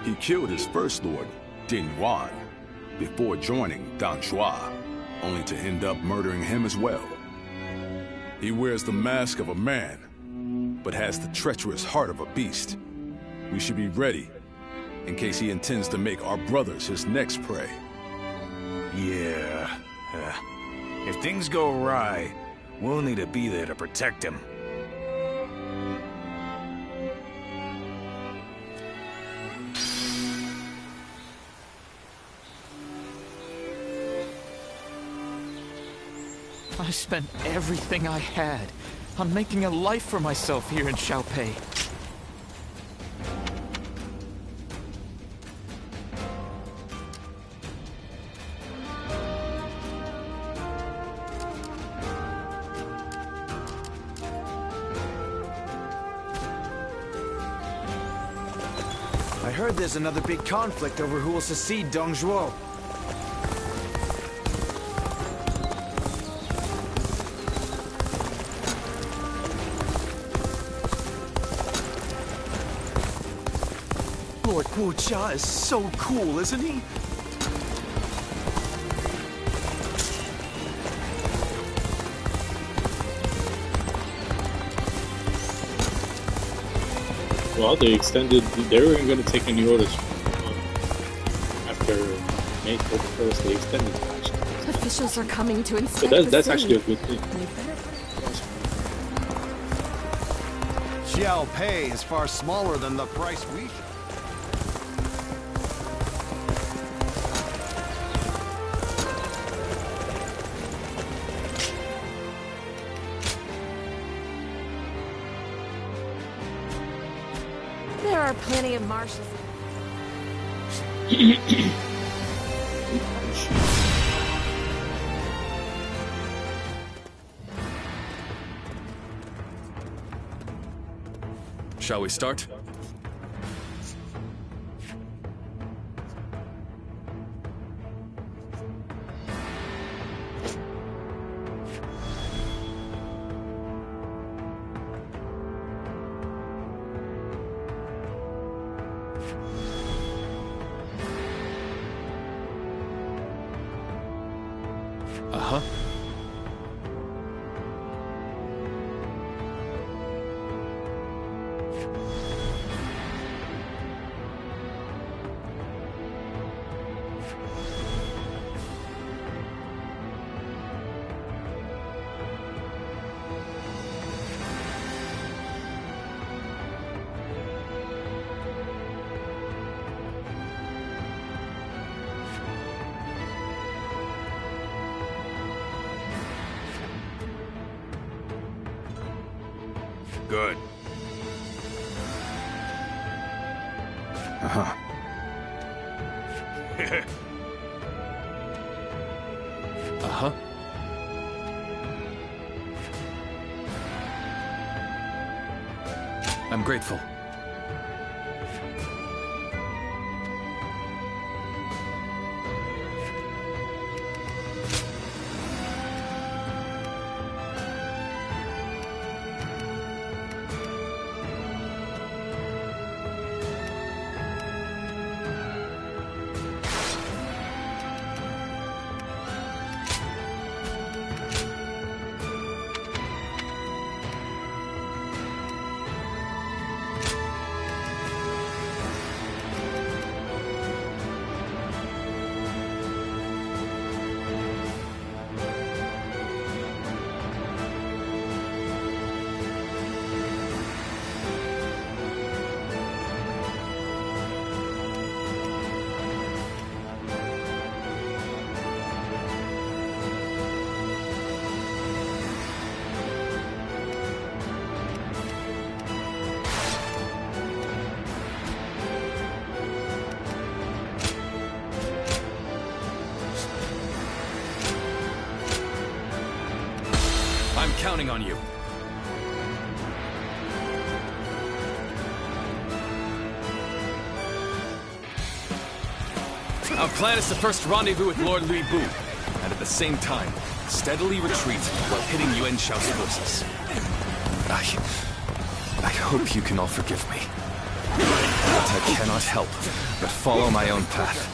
He killed his first lord, Din Yuan, before joining Dan Zhuo, only to end up murdering him as well. He wears the mask of a man, but has the treacherous heart of a beast. We should be ready, in case he intends to make our brothers his next prey. Yeah. If things go awry, we'll need to be there to protect him. I spent everything I had on making a life for myself here in Xiaopei. I heard there's another big conflict over who will succeed Dong Zhuo. Lord Wu Jia is so cool, isn't he? Well, they extended. They weren't going to take any orders after May 31st. They extended the match. Officials are coming to inspect So that's actually a good thing. Xiaopei is far smaller than the price we... There are plenty of marshals. Shall we start? Uh-huh. Good. Uh-huh. Uh-huh. I'm grateful. I'm counting on you. Our plan is to first rendezvous with Lord Lui Bu, and at the same time, steadily retreat while hitting Yuan Shao's forces. I hope you can all forgive me. I cannot help but follow my own path.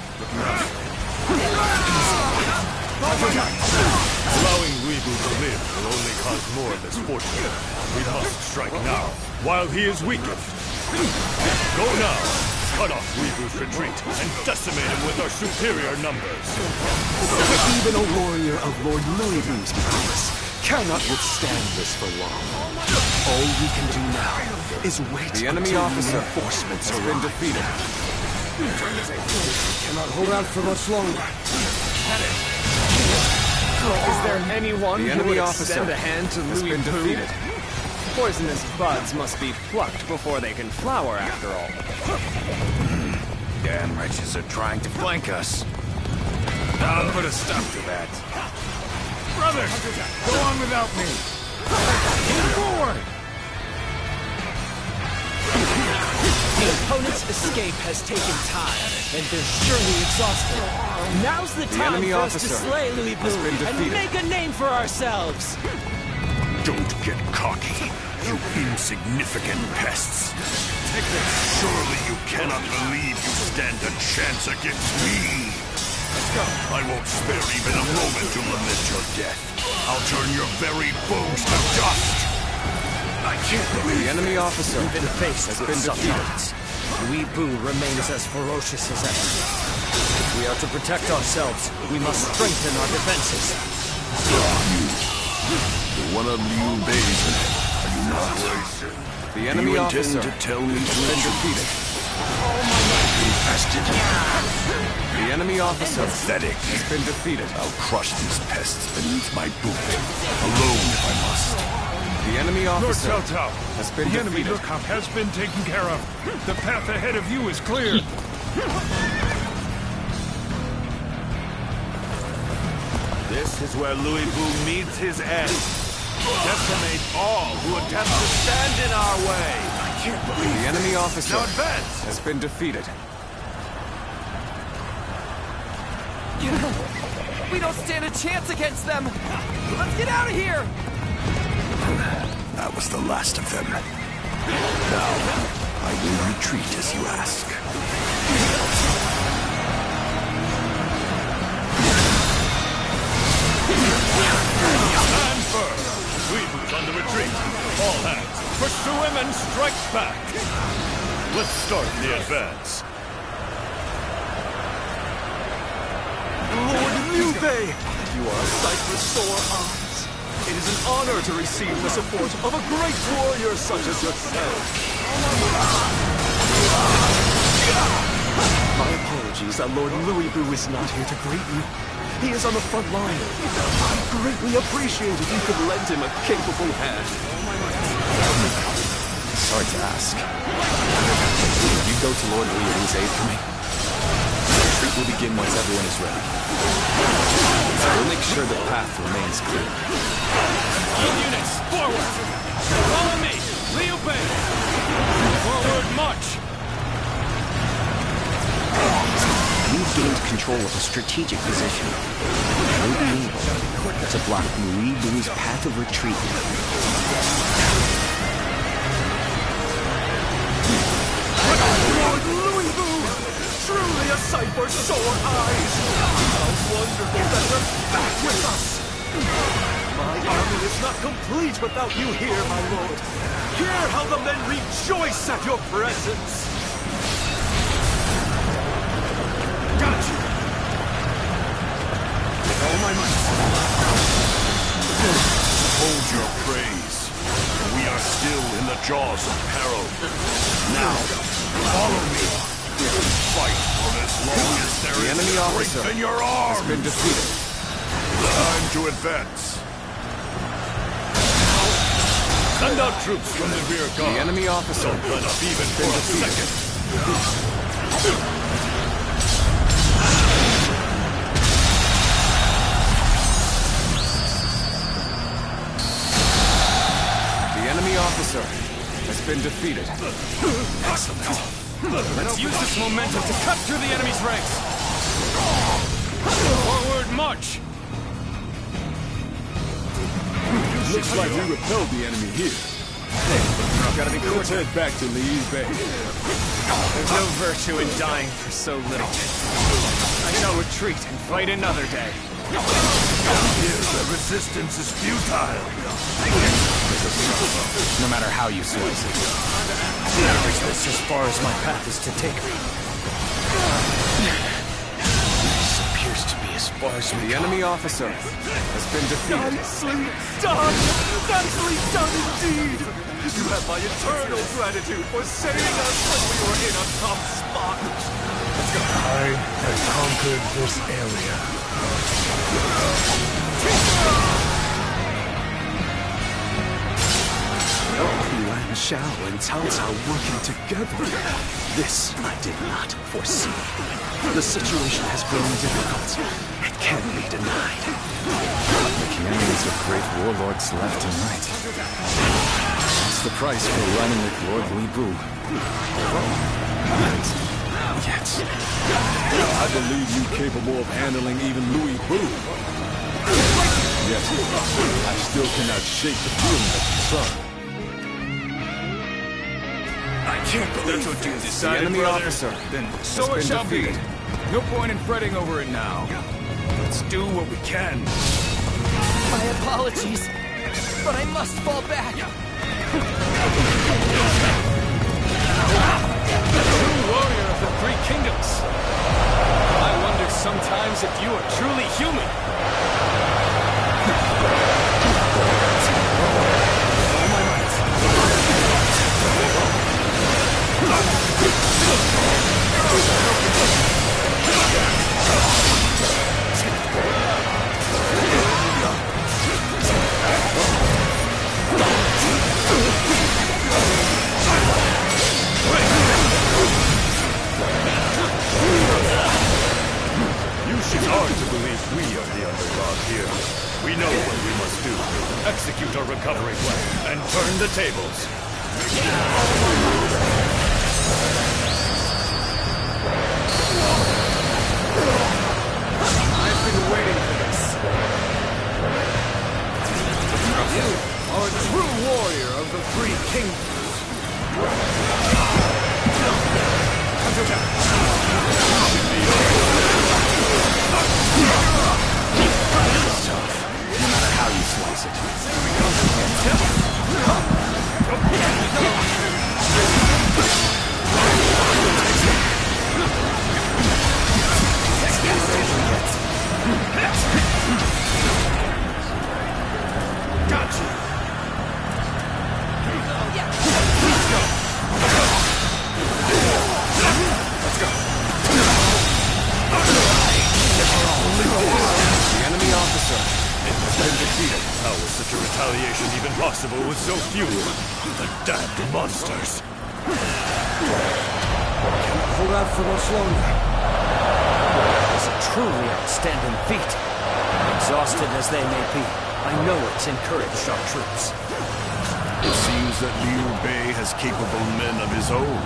Allowing Weebu to live will only cause more misfortune. We must strike now, while he is weakest. Go now! Cut off Weebu's retreat and decimate him with our superior numbers. Even a warrior of Lord Louis's prowess cannot withstand this for long. All we can do now is wait The enemy until officer reinforcements has been defeated. Cannot hold out for much longer. Is there anyone The who enemy would officer extend a hand to has Louis been defeated. Poisonous buds must be plucked before they can flower, after all. Damn wretches are trying to flank us. I'll put a stop to that. Brothers, go on without me. Move forward! The opponent's escape has taken time, and they're surely exhausted. Now's the time enemy for us to officer slay Louis has been and defeated. make a name for ourselves. Don't get cocky, you insignificant pests. Surely you cannot believe you stand a chance against me. Let's go. I won't spare even a moment to lament your death. I'll turn your very bones to dust. I can't believe The enemy officer Even faced has with been such defeated. odds, Louis remains as ferocious as ever. If we are to protect ourselves, we must strengthen our defenses. one of Liu Bei's men, are you not? The enemy you officer intend to tell me has been defeated. Infested. The enemy officer Pathetic. has been defeated. I'll crush these pests beneath my boot. Alone if I must. The enemy officer North Cao has been the enemy defeated. lookout has been taken care of. The path ahead of you is clear. This is where Louis Vu meets his end. Decimate all who attempt to stand in our way. I can't believe The enemy officer Now advance! has been defeated. We don't stand a chance against them! Let's get out of here! That was the last of them. Now, I will retreat as you ask. Stand firm! Weebu's on the retreat. All hands, pursue him and strike back! Let's start the advance. Lord Liu Bei! You are a sight for sore eyes. It is an honor to receive the support of a great warrior such as yourself. My apologies that Lord Louis is not here to greet you. He is on the front line. I greatly appreciate if you could lend him a capable hand. Sorry to ask. Will you go to Lord Louis' aid for me? The retreat will begin once everyone is ready. We'll make sure the path remains clear. All units, forward! Follow me! Liu Bei! Forward march! You've gained control of a strategic position. You'll be able to block Louis' path of retreat. Lord Louis Vu! Truly a sight for sore eyes! How wonderful that you're back with us! My army is not complete without you here, my lord. Hear how the men rejoice at your presence! Got you! With all my might. Hold your praise. We are still in the jaws of peril. Now, follow me. Fight for as long as there The is enemy officer strength in your arms. has been defeated. Time to advance. Send out troops from the rear guard. The enemy officer Don't let up even for a second. The enemy officer has been defeated. Excellent. Let's use this momentum to cut through the enemy's ranks. Forward march. Looks like we repelled the enemy here. Gotta be quick. Let's head back to Li's Bay. There's no virtue in dying for so little. I shall retreat and fight another day. The resistance is futile. No matter how you slice it. Is this as far as my path is to take me? This appears to be as far as The enemy officer has been defeated. Nicely done! Nicely done indeed! You have my eternal gratitude for saving us when we were in a tough spot. I have conquered this area. Yuan Shao and Cao Cao working together. This I did not foresee. The situation has grown difficult. It can't be denied. making enemies of great warlords left and right. That's the price for running with Lord Li Bu. Yes. I believe you capable of handling even Louis Bu. Yes, I still cannot shake the feeling of concern. I can't believe what you decided, The enemy brother. officer. Then So so it it shall shall be. be. No point in fretting over it now. Let's do what we can. My apologies, but I must fall back. True warrior of the three kingdoms. I wonder sometimes if you are truly human. All my might. It's hard to believe we are the underdog here. We know what we must do. Execute our recovery plan and turn the tables. I've been waiting for this. You are a true warrior of the three kingdoms. No matter how you slice it. The enemy officer. Been defeated. How was such a retaliation even possible with so few? The damned monsters. Hold out for much longer. It's a truly outstanding feat. Exhausted as they may be, I know it's encouraged our troops. It seems that Liu Bei has capable men of his own.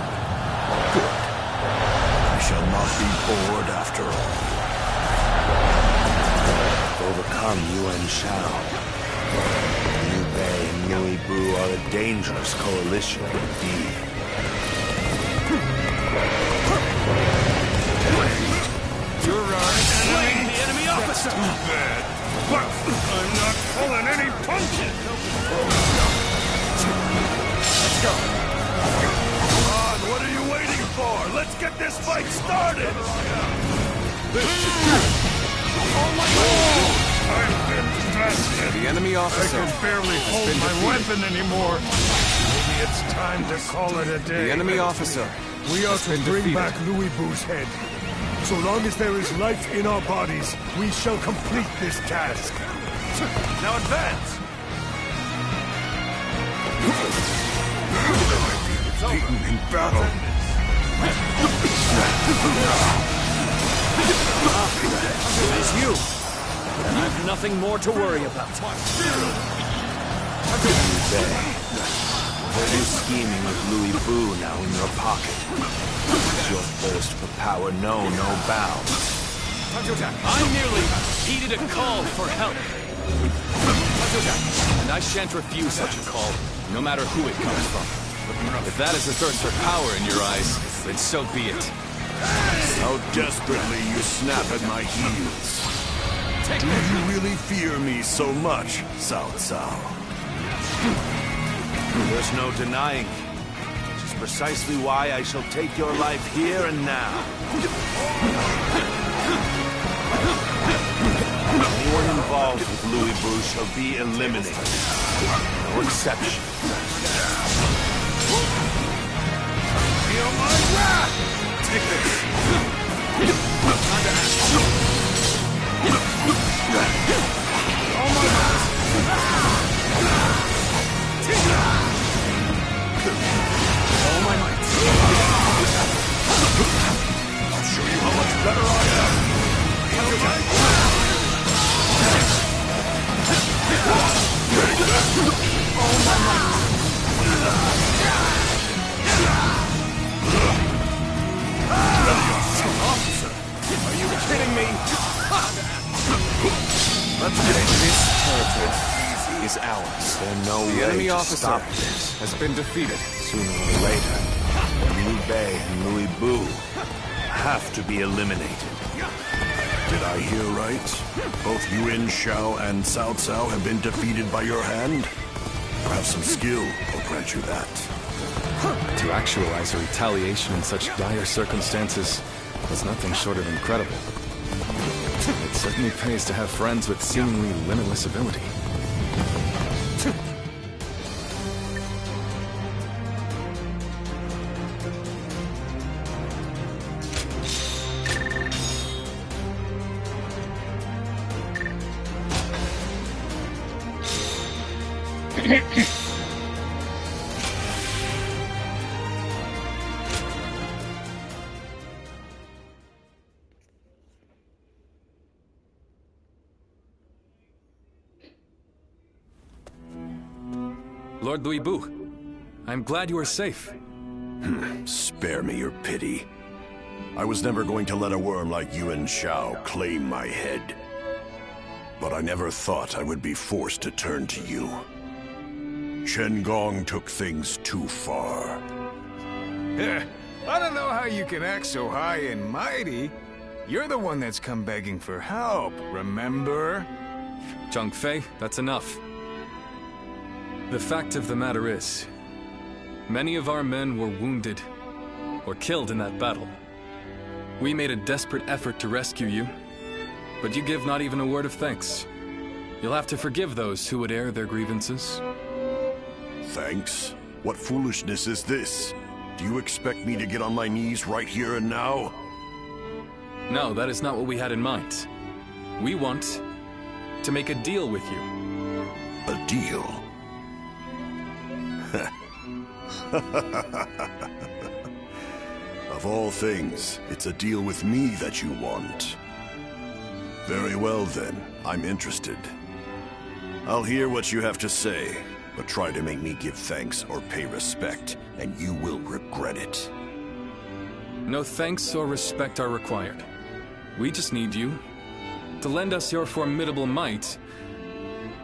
Good. I shall not be bored after all. Overcome Yuan Shao. Liu Bei and Louis Bu are a dangerous coalition indeed. You're slaying the enemy officer. Too bad. But I'm not pulling any punches. Let's go. Come on, what are you waiting for? Let's get this fight started. I've been blasted. The enemy I officer. can barely hold been my defeated. weapon anymore. Maybe it's time to call it a day. The enemy officer. We are has to been bring defeated. back Louis Bu's head. So long as there is life in our bodies, we shall complete this task. Now advance! Beaten in battle. It is you. And I've nothing more to worry about. Liu Bei. You're scheming with Louis Bu now in your pocket. Does your thirst for power know no bounds? I nearly heeded a call for help. And I shan't refuse such a call. no matter who it comes from. If that is a thirst for power in your eyes, then so be it. How desperately you snap at my heels. Do you really fear me so much, Cao Cao? There's no denying. Which is precisely why I shall take your life here and now. Anyone involved with Louis Bu shall be eliminated. No exception. Feel my wrath! Take this! All my might! All my might! I'll show you how much better I am! All my might! Officer, are you kidding me? Let's get into this territory. Is ours. There's no The way enemy to officer stop this. has been defeated. Sooner or later, Liu Bei and Louis Bu have to be eliminated. Did I hear right? Both Yuan Shao and Cao Cao have been defeated by your hand? You have some skill, I'll grant you that. To actualize a retaliation in such dire circumstances was nothing short of incredible. It certainly pays to have friends with seemingly limitless ability. Lord Louis Bu, I'm glad you are safe. Spare me your pity. I was never going to let a worm like Yuan Shao claim my head. But I never thought I would be forced to turn to you. Chen Gong took things too far. I don't know how you can act so high and mighty. You're the one that's come begging for help, remember? Zhang Fei, that's enough. The fact of the matter is, many of our men were wounded or killed in that battle. We made a desperate effort to rescue you, but you give not even a word of thanks. You'll have to forgive those who would air their grievances. Thanks? What foolishness is this? Do you expect me to get on my knees right here and now? No, that is not what we had in mind. We want to make a deal with you. A deal? Of all things, it's a deal with me that you want. Very well then, I'm interested. I'll hear what you have to say, but try to make me give thanks or pay respect, and you will regret it. No thanks or respect are required. We just need you to lend us your formidable might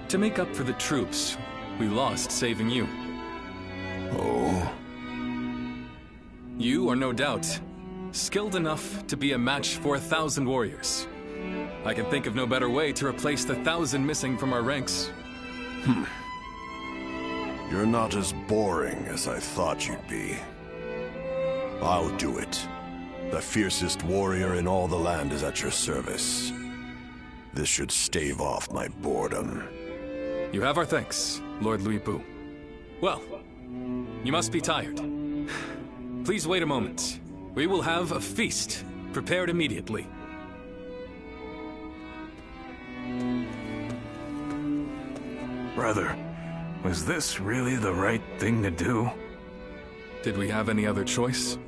to make up for the troops we lost saving you. Oh? You are no doubt skilled enough to be a match for 1,000 warriors. I can think of no better way to replace the 1,000 missing from our ranks. You're not as boring as I thought you'd be. I'll do it. The fiercest warrior in all the land is at your service. This should stave off my boredom. You have our thanks, Lord Louis Bu. Well, you must be tired. Please wait a moment. We will have a feast prepared immediately. Brother, was this really the right thing to do? Did we have any other choice?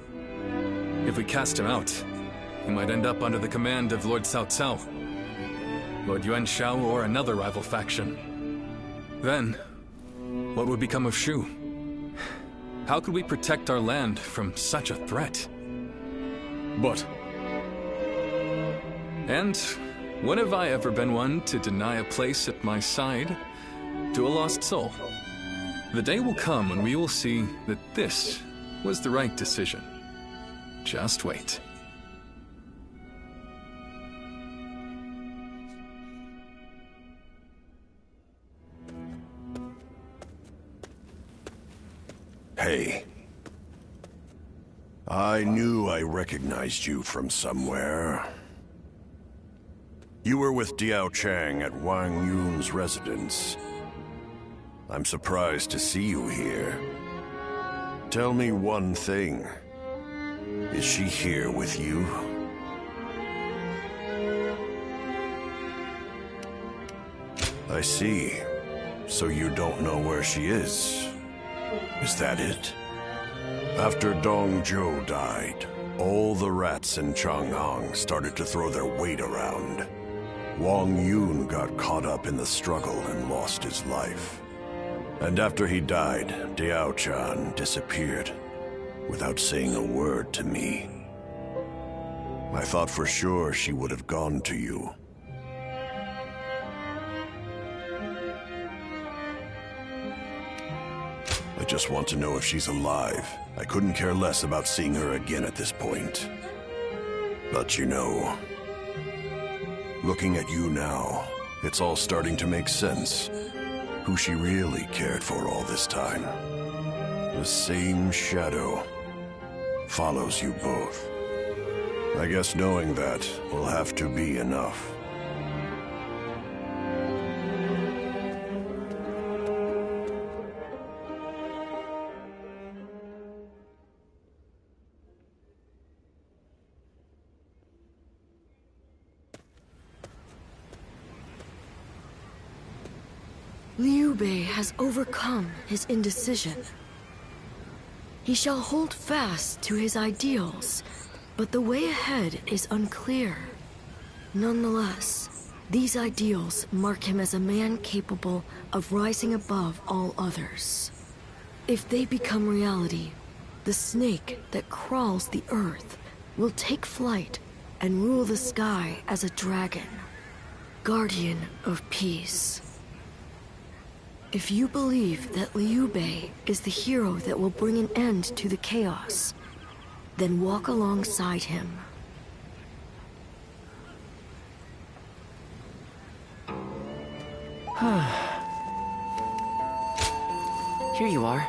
If we cast him out, he might end up under the command of Lord Cao Cao, Lord Yuan Shao, or another rival faction. Then, what would become of Shu? How could we protect our land from such a threat? And when have I ever been one to deny a place at my side to a lost soul? The day will come when we will see that this was the right decision. Just wait. Hey. I knew I recognized you from somewhere. You were with Diao Chang at Wang Yun's residence. I'm surprised to see you here. Tell me one thing. Is she here with you? I see. So you don't know where she is. Is that it? After Dong Zhou died, all the rats in Changhang started to throw their weight around. Wang Yun got caught up in the struggle and lost his life. And after he died, Diao Chan disappeared, without saying a word to me. I thought for sure she would have gone to you. I just want to know if she's alive. I couldn't care less about seeing her again at this point. But you know, looking at you now, it's all starting to make sense. Who she really cared for all this time. The same shadow follows you both. I guess knowing that will have to be enough. Liu Bei has overcome his indecision. He shall hold fast to his ideals, but the way ahead is unclear. Nonetheless, these ideals mark him as a man capable of rising above all others. If they become reality, the snake that crawls the earth will take flight and rule the sky as a dragon, guardian of peace. If you believe that Liu Bei is the hero that will bring an end to the chaos, then walk alongside him. Here you are.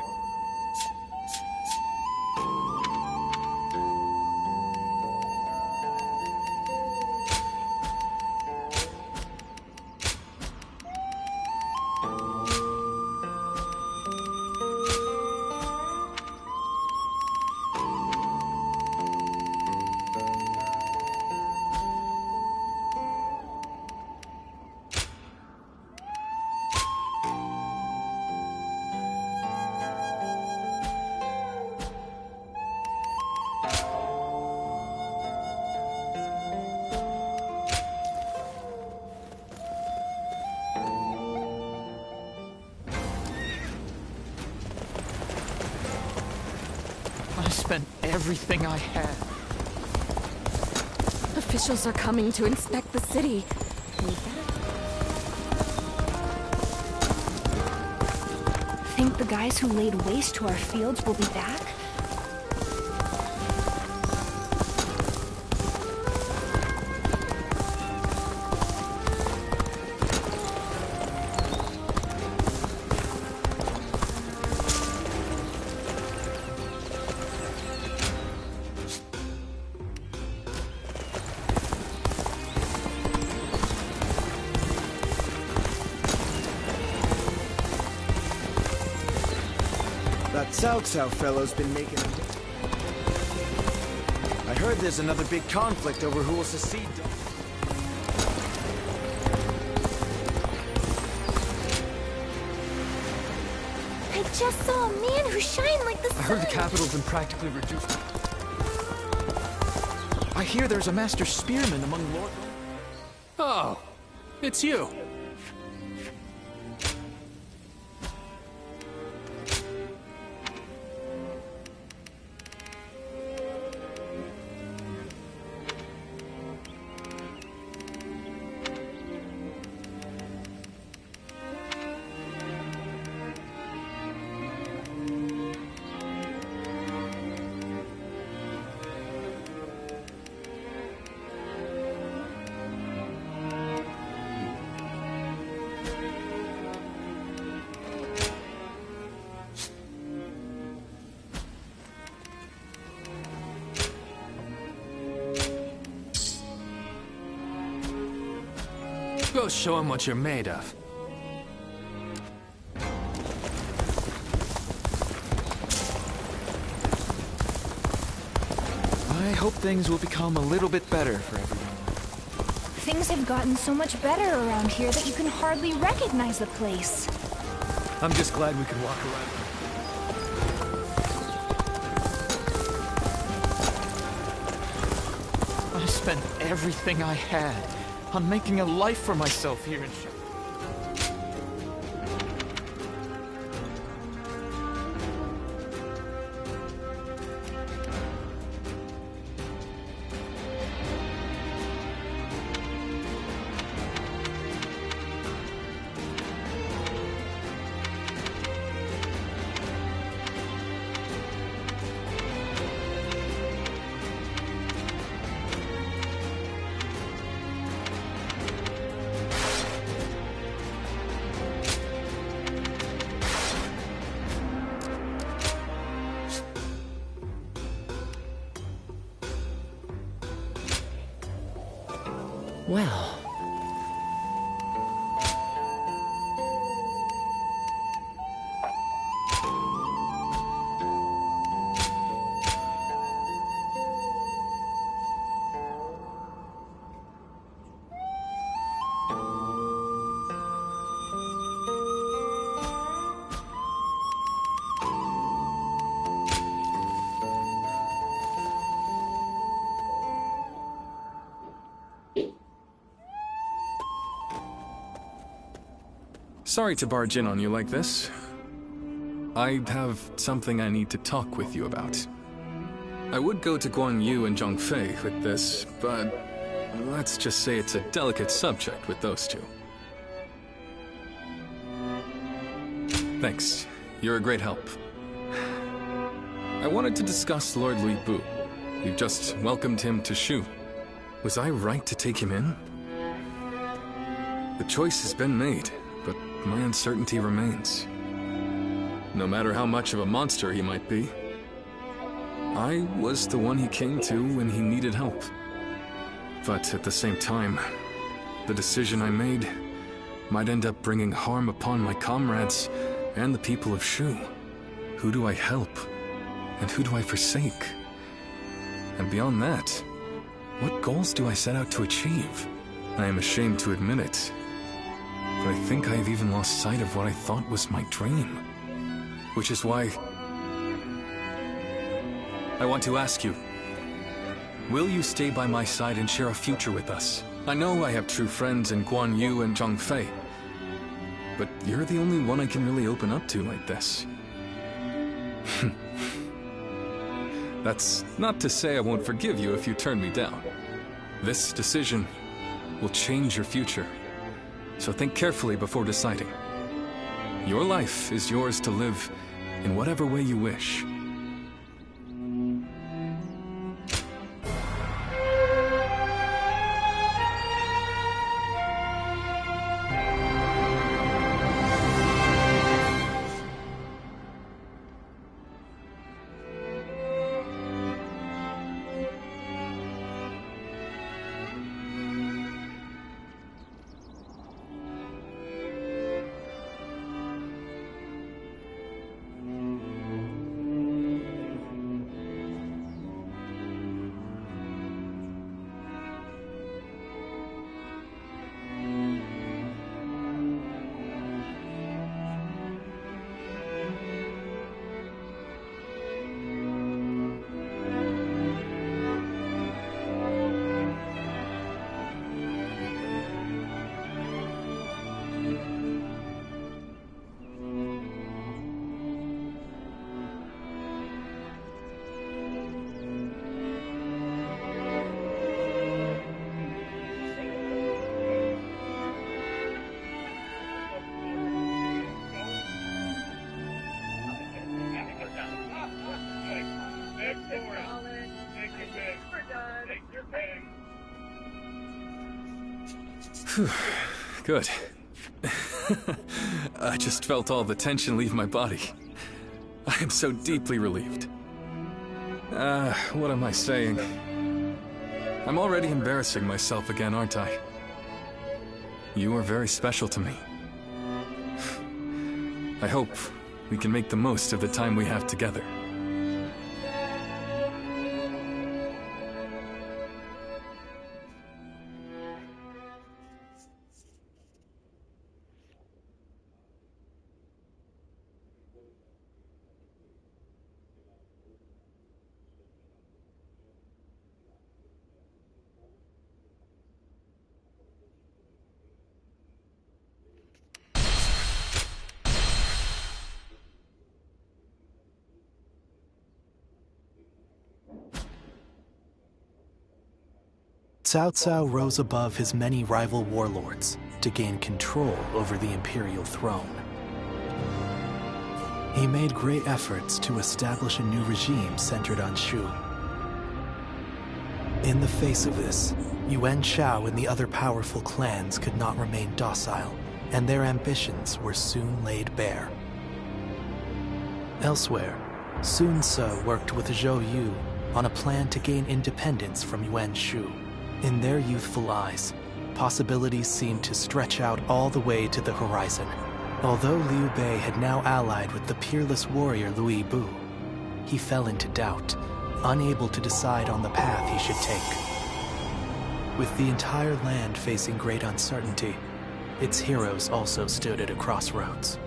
I spent everything I had. Officials are coming to inspect the city. Think the guys who laid waste to our fields will be back? That Cao Cao fellow's been making... I heard there's another big conflict over who will succeed... I just saw a man who shined like the sun! I heard the capital's been practically reduced. I hear there's a master spearman among Lord... Oh, it's you. Go show him what you're made of. I hope things will become a little bit better for everyone. Things have gotten so much better around here that you can hardly recognize the place. I'm just glad we can walk around. I spent everything I had on making a life for myself here in Sha. Well... Sorry to barge in on you like this. I have something I need to talk with you about. I would go to Guan Yu and Zhang Fei with this, but let's just say it's a delicate subject with those two. Thanks. You're a great help. I wanted to discuss Lord Li Bu. You've just welcomed him to Shu. Was I right to take him in? The choice has been made, but my uncertainty remains. No matter how much of a monster he might be, I was the one he came to when he needed help. But at the same time, the decision I made might end up bringing harm upon my comrades and the people of Shu. Who do I help? And who do I forsake? And beyond that, what goals do I set out to achieve? I am ashamed to admit it, but I think I have even lost sight of what I thought was my dream. Which is why I want to ask you, will you stay by my side and share a future with us? I know I have true friends in Guan Yu and Zhang Fei, but you're the only one I can really open up to like this. That's not to say I won't forgive you if you turn me down. This decision will change your future, so think carefully before deciding. Your life is yours to live in whatever way you wish. Good. I just felt all the tension leave my body. I am so deeply relieved. What am I saying? I'm already embarrassing myself again, aren't I? You are very special to me. I hope we can make the most of the time we have together. Cao Cao rose above his many rival warlords to gain control over the imperial throne. He made great efforts to establish a new regime centered on Shu. In the face of this, Yuan Shao and the other powerful clans could not remain docile, and their ambitions were soon laid bare. Elsewhere, Sun Ce worked with Zhou Yu on a plan to gain independence from Yuan Shu. In their youthful eyes, possibilities seemed to stretch out all the way to the horizon. Although Liu Bei had now allied with the peerless warrior Liu Bu, he fell into doubt, unable to decide on the path he should take. With the entire land facing great uncertainty, its heroes also stood at a crossroads.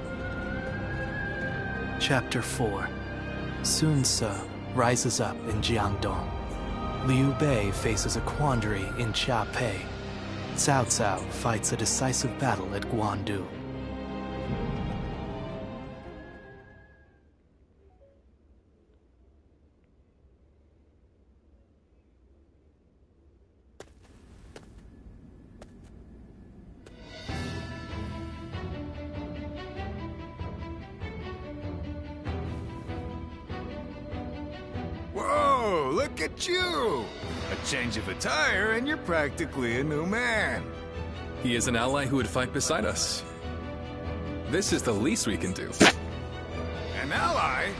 Chapter 4. Sun Ce rises up in Jiangdong. Liu Bei faces a quandary in Chia-Pei. Cao Cao fights a decisive battle at Guandu. Whoa, look at you! A change of attire and you're practically a new man. He is an ally who would fight beside us. This is the least we can do. An ally?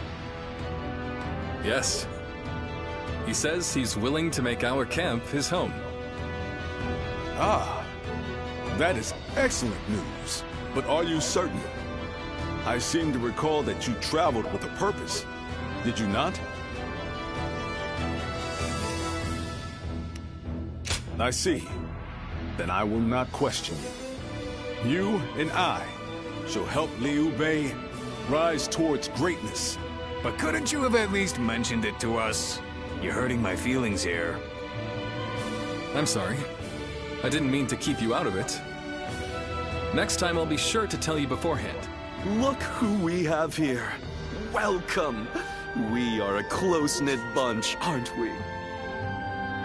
Yes. He says he's willing to make our camp his home. Ah, that is excellent news. But are you certain? I seem to recall that you traveled with a purpose. Did you not? I see. Then I will not question you. You and I shall help Liu Bei rise towards greatness. But couldn't you have at least mentioned it to us? You're hurting my feelings here. I'm sorry. I didn't mean to keep you out of it. Next time I'll be sure to tell you beforehand. Look who we have here. Welcome. We are a close-knit bunch, aren't we?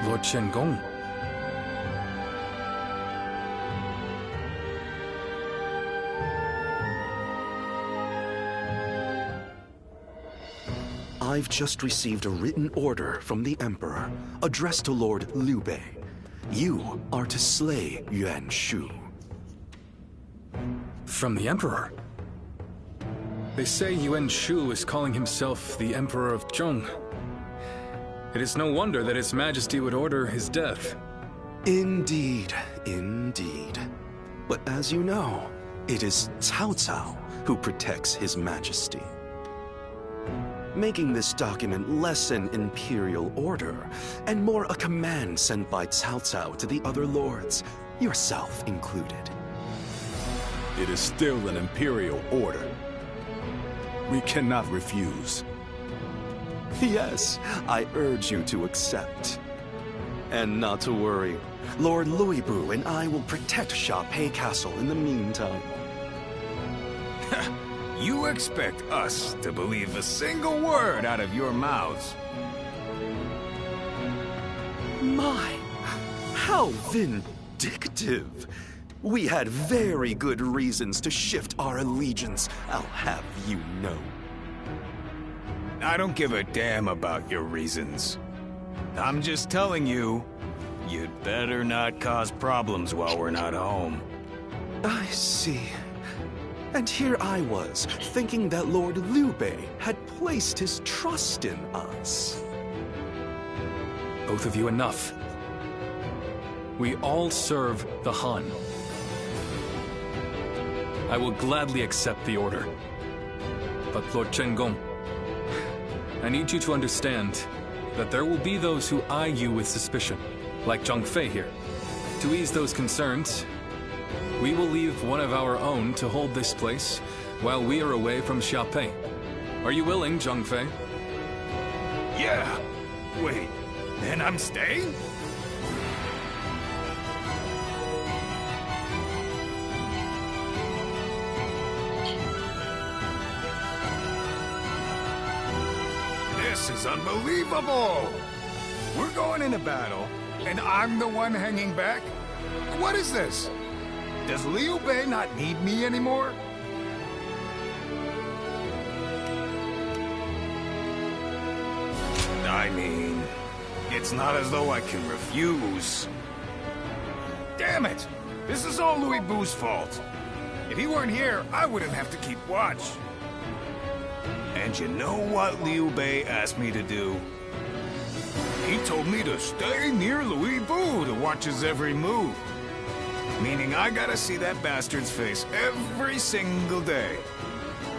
Lord Shen-Gong. I've just received a written order from the Emperor, addressed to Lord Liu Bei. You are to slay Yuan Shu. From the Emperor? They say Yuan Shu is calling himself the Emperor of Zhong. It is no wonder that His Majesty would order his death. Indeed, indeed. But as you know, it is Cao Cao who protects His Majesty. Making this document less an imperial order, and more a command sent by Cao Cao to the other lords, yourself included. It is still an imperial order. We cannot refuse. Yes, I urge you to accept. And not to worry, Lord Louis Bu and I will protect Chia-Pei Castle in the meantime. You expect us to believe a single word out of your mouths? My, how vindictive. We had very good reasons to shift our allegiance, I'll have you know. I don't give a damn about your reasons. I'm just telling you, you'd better not cause problems while we're not home. I see. And here I was, thinking that Lord Liu Bei had placed his trust in us. Both of you enough. We all serve the Han. I will gladly accept the order. But Lord Chengong, I need you to understand that there will be those who eye you with suspicion, like Zhang Fei here. To ease those concerns, we will leave one of our own to hold this place while we are away from Xiaopei. Are you willing, Zhang Fei? Yeah! Wait, then I'm staying? This is unbelievable! We're going into battle, and I'm the one hanging back? What is this? Does Liu Bei not need me anymore? I mean, it's not as though I can refuse. Damn it! This is all Louis Bu's fault. If he weren't here, I wouldn't have to keep watch. And you know what Liu Bei asked me to do? He told me to stay near Louis Bu to watch his every move. Meaning I gotta see that bastard's face every single day.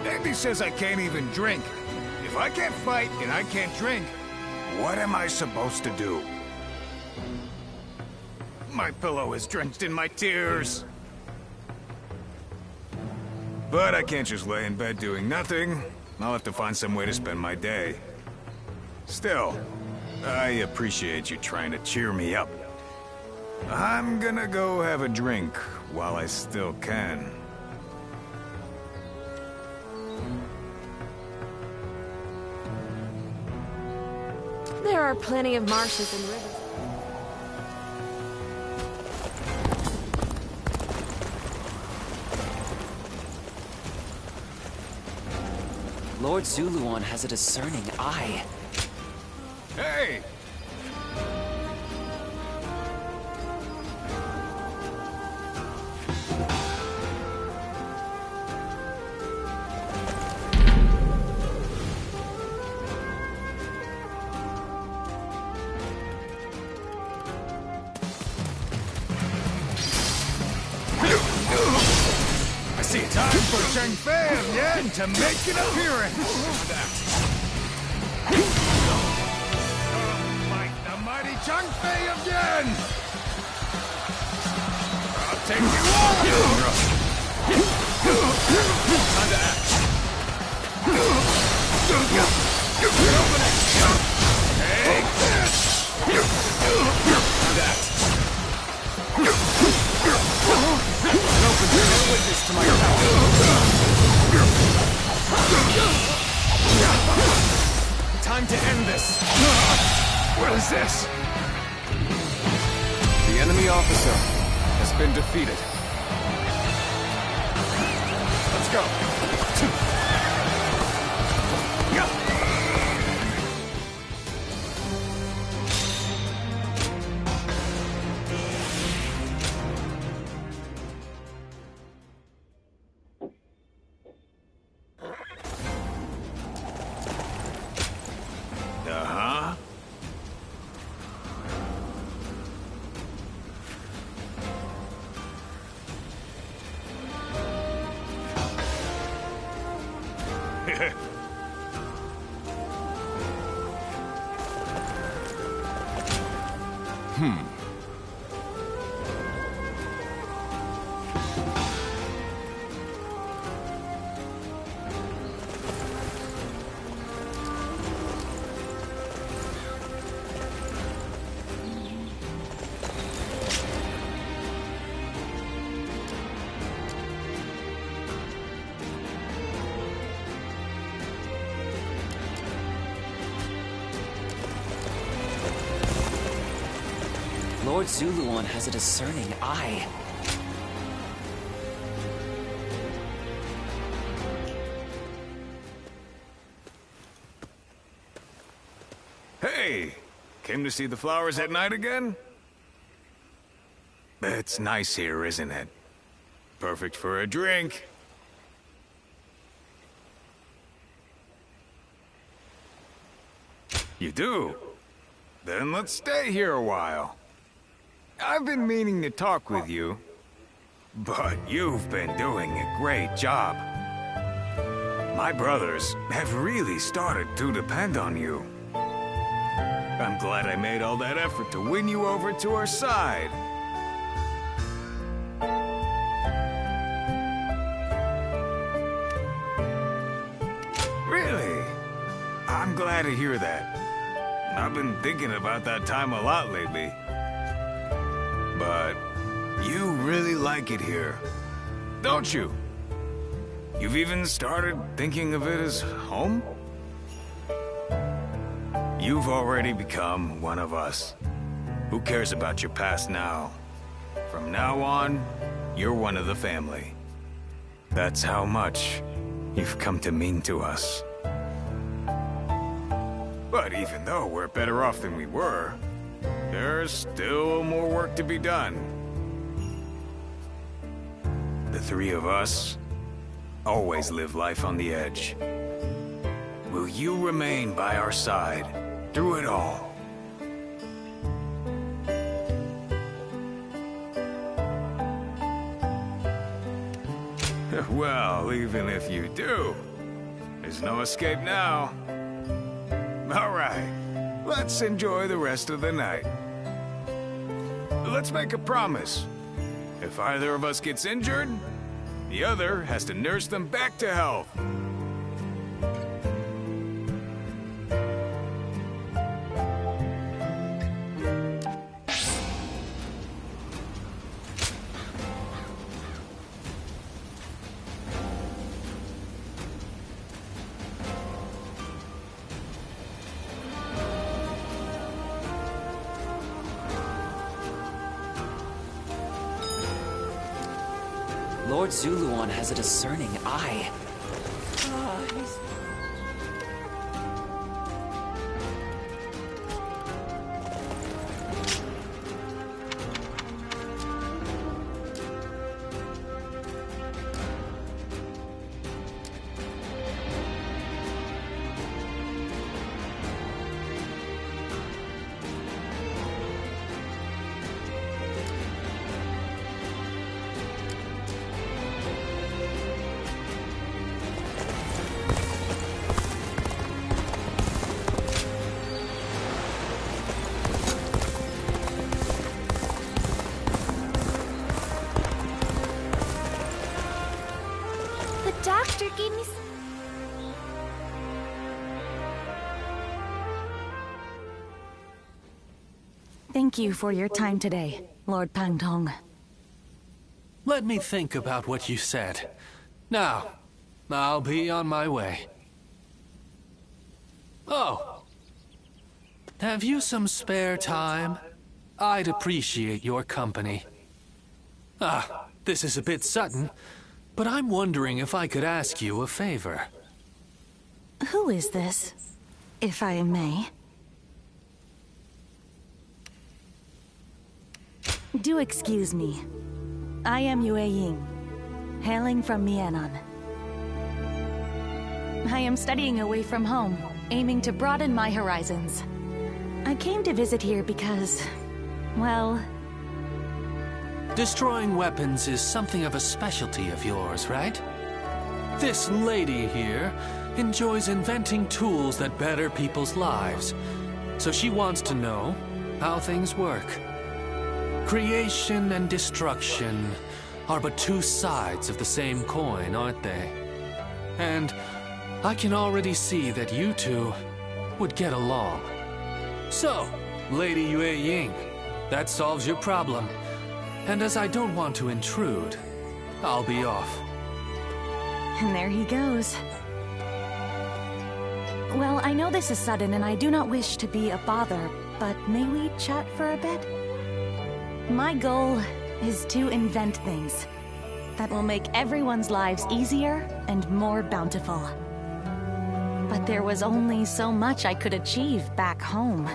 And he says I can't even drink. If I can't fight and I can't drink, what am I supposed to do? My pillow is drenched in my tears. But I can't just lay in bed doing nothing. I'll have to find some way to spend my day. Still, I appreciate you trying to cheer me up. I'm gonna go have a drink while I still can. There are plenty of marshes and rivers. Lord Zuluan has a discerning eye. Hey! Time for Cheng Fei of Yan to make an appearance! Like the mighty Cheng Fei of Yan! I'll take you on! Time to act. Take this! Time to act. No witness to my power. Time to end this. What is this? The enemy officer has been defeated. Let's go. Lord Zuluan has a discerning eye. Hey! Came to see the flowers at night again? It's nice here, isn't it? Perfect for a drink. You do? Then let's stay here a while. I've been meaning to talk with you. But you've been doing a great job. My brothers have really started to depend on you. I'm glad I made all that effort to win you over to our side. Really? I'm glad to hear that. I've been thinking about that time a lot lately. But you really like it here, don't you? You've even started thinking of it as home? You've already become one of us. Who cares about your past now? From now on, you're one of the family. That's how much you've come to mean to us. But even though we're better off than we were, there's still more work to be done. The three of us always live life on the edge. Will you remain by our side through it all? Well, even if you do, there's no escape now. All right, let's enjoy the rest of the night. Let's make a promise. If either of us gets injured, the other has to nurse them back to health. Lord Zuluon has a discerning eye. Doctor gave me Thank you for your time today, Lord Pangtong. Let me think about what you said. Now, I'll be on my way. Oh. Have you some spare time? I'd appreciate your company. This is a bit sudden, but I'm wondering if I could ask you a favor. Who is this, if I may? Do excuse me. I am Yue Ying, hailing from Mianon. I am studying away from home, aiming to broaden my horizons. I came to visit here because, well... Destroying weapons is something of a specialty of yours, right? This lady here enjoys inventing tools that better people's lives, so she wants to know how things work. Creation and destruction are but two sides of the same coin, aren't they? And I can already see that you two would get along. So, Lady Yue Ying, that solves your problem. And as I don't want to intrude, I'll be off. And there he goes. Well, I know this is sudden and I do not wish to be a bother, but may we chat for a bit? My goal is to invent things that will make everyone's lives easier and more bountiful. But there was only so much I could achieve back home,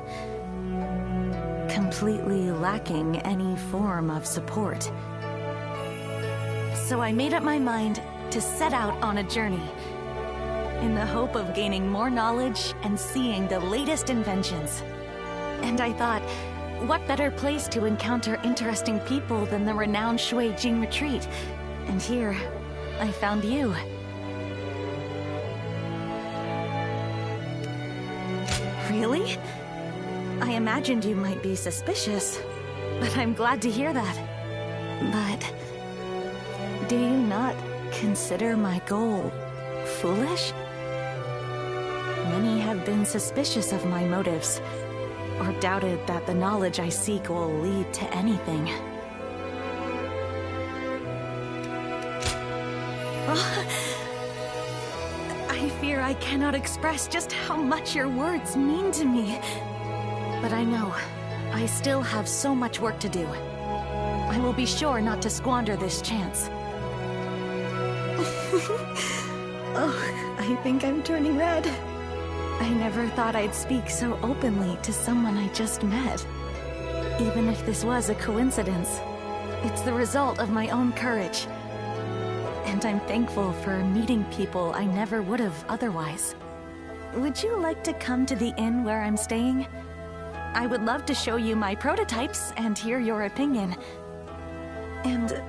completely lacking any form of support. So I made up my mind to set out on a journey in the hope of gaining more knowledge and seeing the latest inventions. And I thought, what better place to encounter interesting people than the renowned Shui Jing retreat? And here, I found you. Really? I imagined you might be suspicious, but I'm glad to hear that. But do you not consider my goal foolish? Many have been suspicious of my motives, or doubted that the knowledge I seek will lead to anything. I fear I cannot express just how much your words mean to me. But I know, I still have so much work to do. I will be sure not to squander this chance. Oh, I think I'm turning red. I never thought I'd speak so openly to someone I just met. Even if this was a coincidence, it's the result of my own courage. And I'm thankful for meeting people I never would have otherwise. Would you like to come to the inn where I'm staying? I would love to show you my prototypes and hear your opinion. And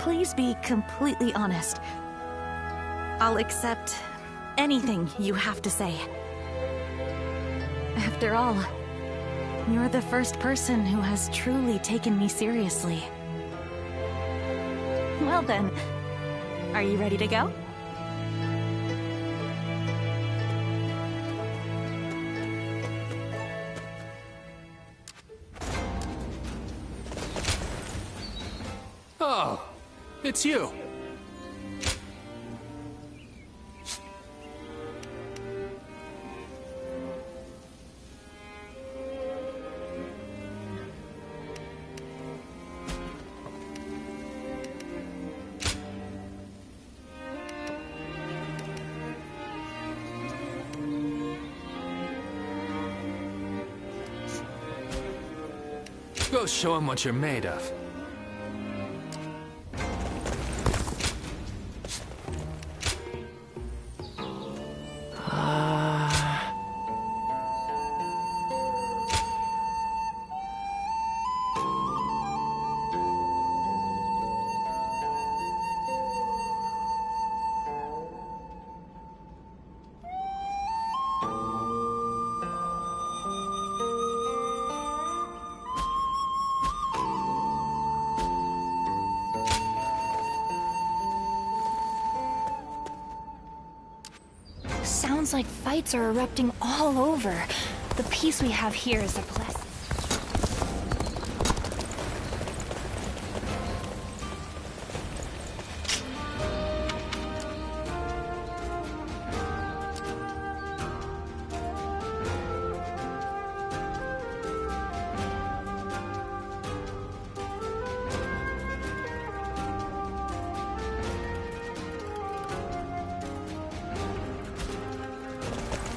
please be completely honest. I'll accept anything you have to say. After all, you're the first person who has truly taken me seriously. Well then, are you ready to go? Oh, it's you. Go show him what you're made of. Sounds like fights are erupting all over. The peace we have here is a blessing.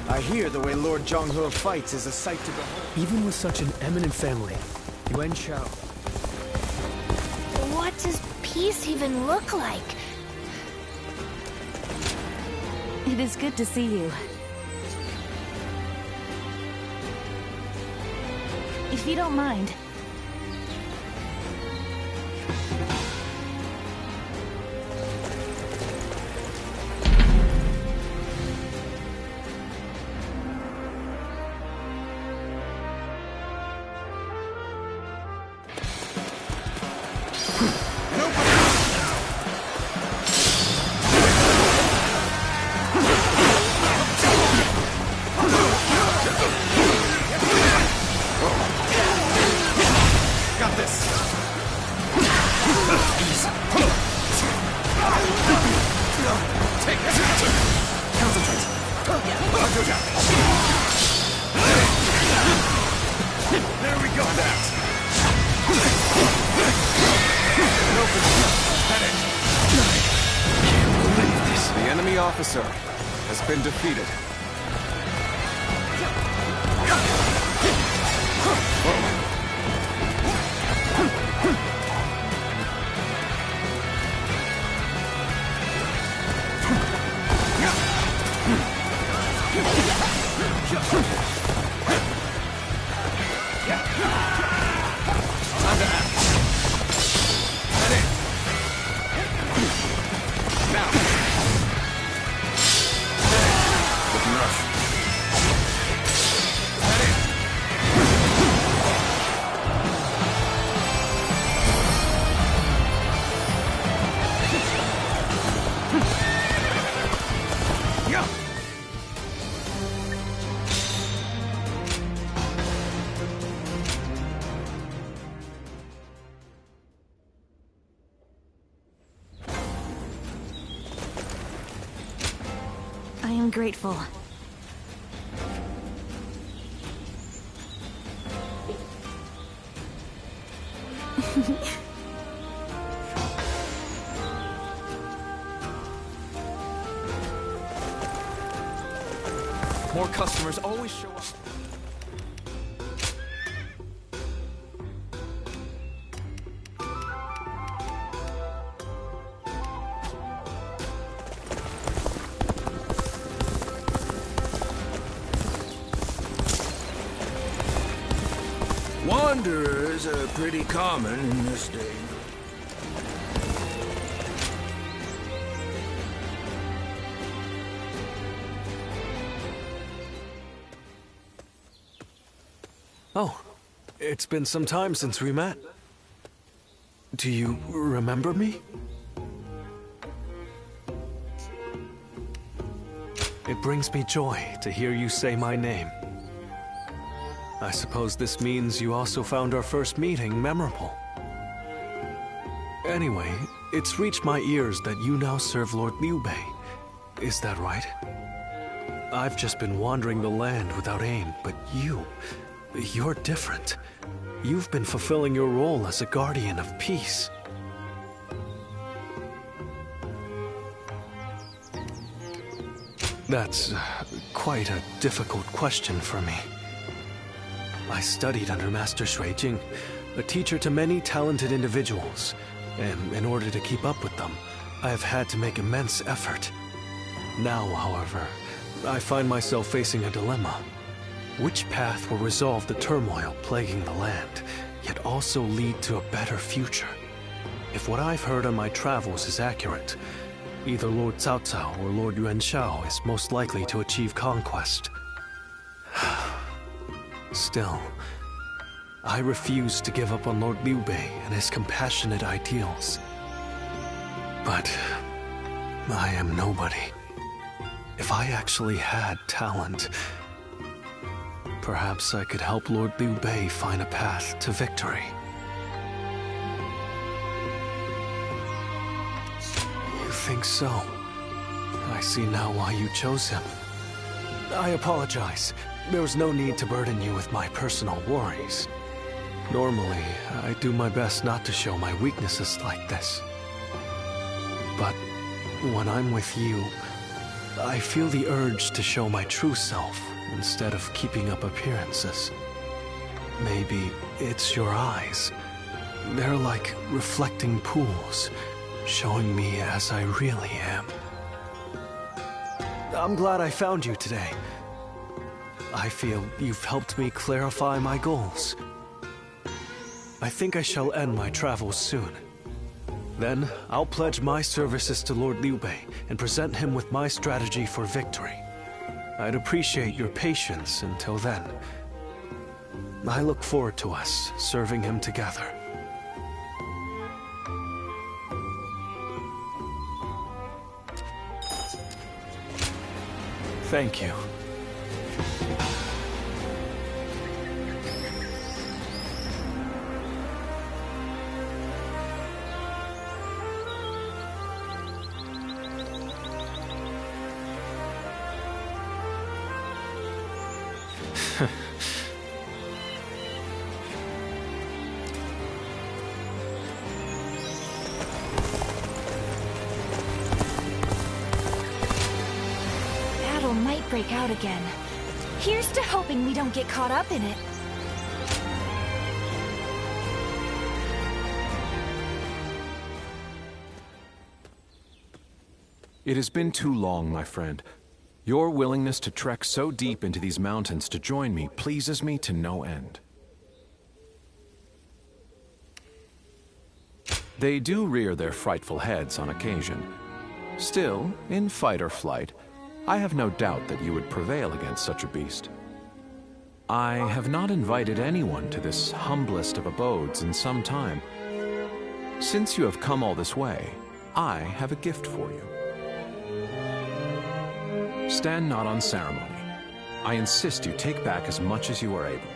I hear the way Lord Zhonghe fights is a sight to behold. Even with such an eminent family, Yuan Shao. What does peace even look like? It is good to see you. If you don't mind, There we go. The enemy officer has been defeated. Yeah. I'm grateful. More customers always show up. Wanderers are pretty common in this day. Oh, it's been some time since we met. Do you remember me? It brings me joy to hear you say my name. I suppose this means you also found our first meeting memorable. Anyway, it's reached my ears that you now serve Lord Liu Bei. Is that right? I've just been wandering the land without aim, but you're different. You've been fulfilling your role as a guardian of peace. That's quite a difficult question for me. I studied under Master Shuijing, a teacher to many talented individuals, and in order to keep up with them, I have had to make immense effort. Now, however, I find myself facing a dilemma. Which path will resolve the turmoil plaguing the land, yet also lead to a better future? If what I've heard on my travels is accurate, either Lord Cao Cao or Lord Yuan Shao is most likely to achieve conquest. Still, I refuse to give up on Lord Liu Bei and his compassionate ideals. But I am nobody. If I actually had talent, perhaps I could help Lord Liu Bei find a path to victory. You think so? I see now why you chose him. I apologize. There was no need to burden you with my personal worries. Normally, I do my best not to show my weaknesses like this. But when I'm with you, I feel the urge to show my true self instead of keeping up appearances. Maybe it's your eyes. They're like reflecting pools, showing me as I really am. I'm glad I found you today. I feel you've helped me clarify my goals. I think I shall end my travels soon. Then, I'll pledge my services to Lord Liu Bei and present him with my strategy for victory. I'd appreciate your patience until then. I look forward to us serving him together. Thank you. Battle might break out again. Here's to hoping we don't get caught up in it. It has been too long, my friend. Your willingness to trek so deep into these mountains to join me pleases me to no end. They do rear their frightful heads on occasion. Still, in fight or flight, I have no doubt that you would prevail against such a beast. I have not invited anyone to this humblest of abodes in some time. Since you have come all this way, I have a gift for you. Stand not on ceremony. I insist you take back as much as you are able.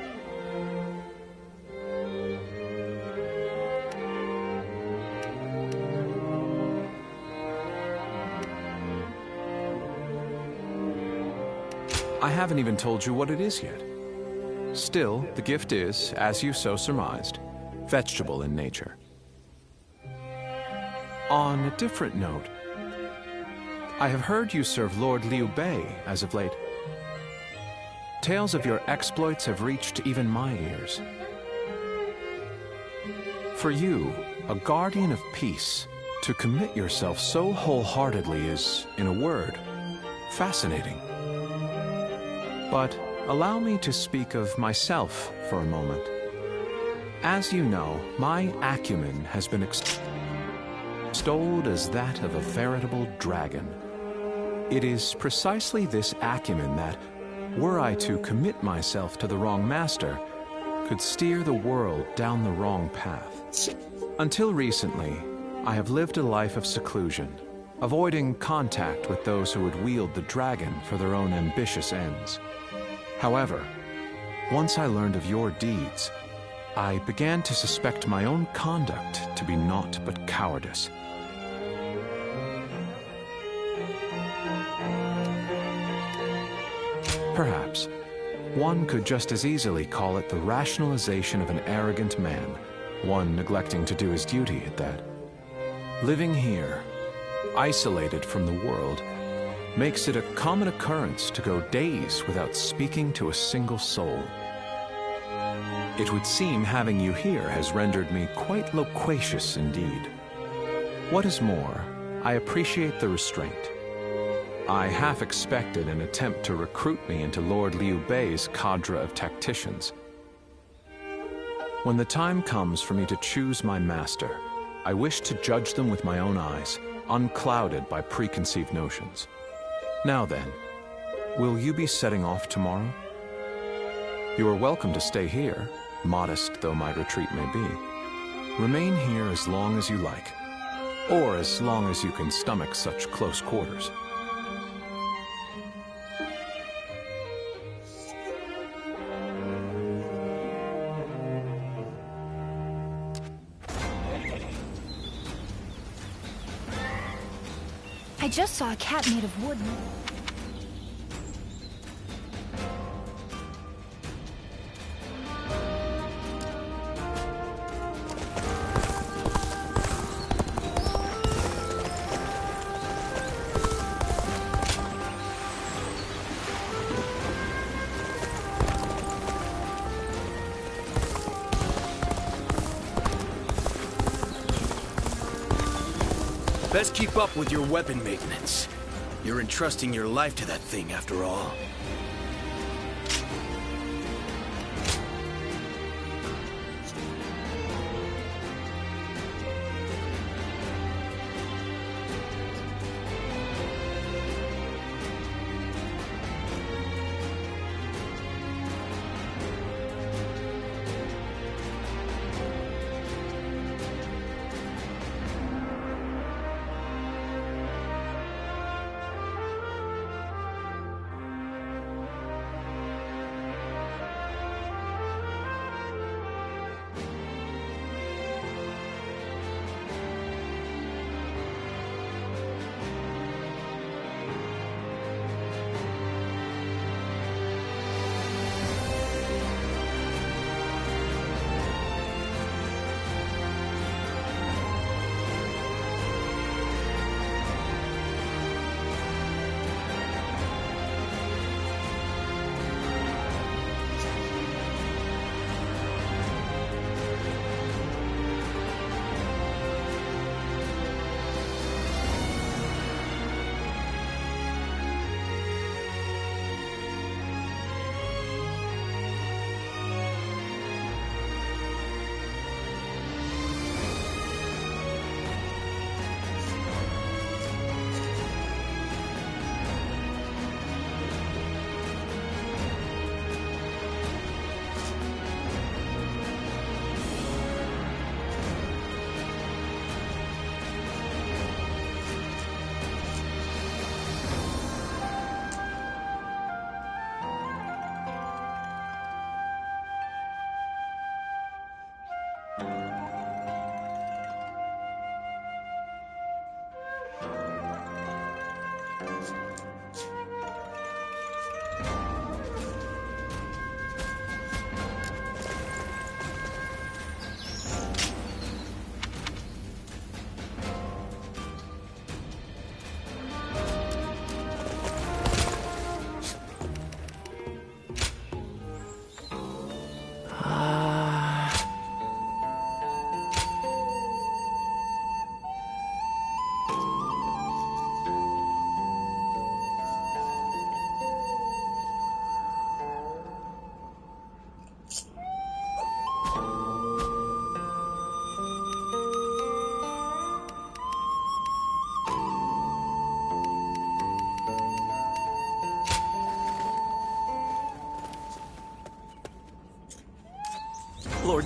I haven't even told you what it is yet. Still, the gift is, as you so surmised, vegetable in nature. On a different note, I have heard you serve Lord Liu Bei as of late. Tales of your exploits have reached even my ears. For you, a guardian of peace, to commit yourself so wholeheartedly is, in a word, fascinating. But allow me to speak of myself for a moment. As you know, my acumen has been extolled as that of a veritable dragon. It is precisely this acumen that, were I to commit myself to the wrong master, could steer the world down the wrong path. Until recently, I have lived a life of seclusion, avoiding contact with those who would wield the dragon for their own ambitious ends. However, once I learned of your deeds, I began to suspect my own conduct to be naught but cowardice. Perhaps one could just as easily call it the rationalization of an arrogant man, one neglecting to do his duty at that. Living here, isolated from the world, makes it a common occurrence to go days without speaking to a single soul. It would seem having you here has rendered me quite loquacious indeed. What is more, I appreciate the restraint. I half expected an attempt to recruit me into Lord Liu Bei's cadre of tacticians. When the time comes for me to choose my master, I wish to judge them with my own eyes, unclouded by preconceived notions. Now then, will you be setting off tomorrow? You are welcome to stay here, modest though my retreat may be. Remain here as long as you like, or as long as you can stomach such close quarters. I just saw a cat made of wood. Best keep up with your weapon maintenance. You're entrusting your life to that thing, after all.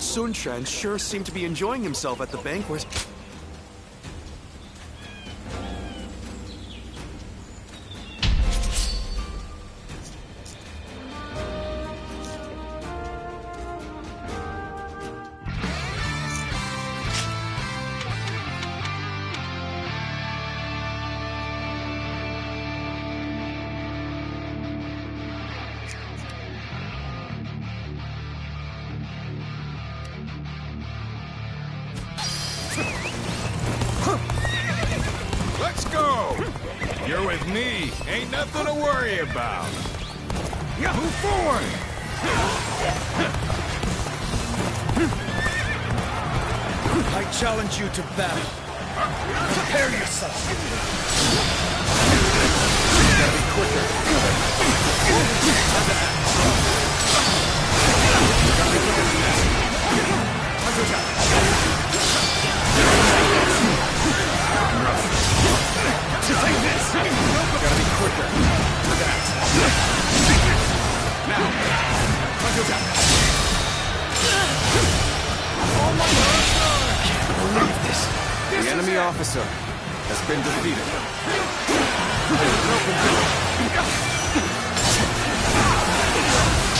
Sun Quan sure seemed to be enjoying himself at the banquet. Let's go! You're with me. Ain't nothing to worry about. Move forward! I challenge you to battle. Prepare yourself. You gotta be quicker. Take this! Gotta be quicker. For that. Now! Oh my God! I can't believe this. The enemy officer has been defeated.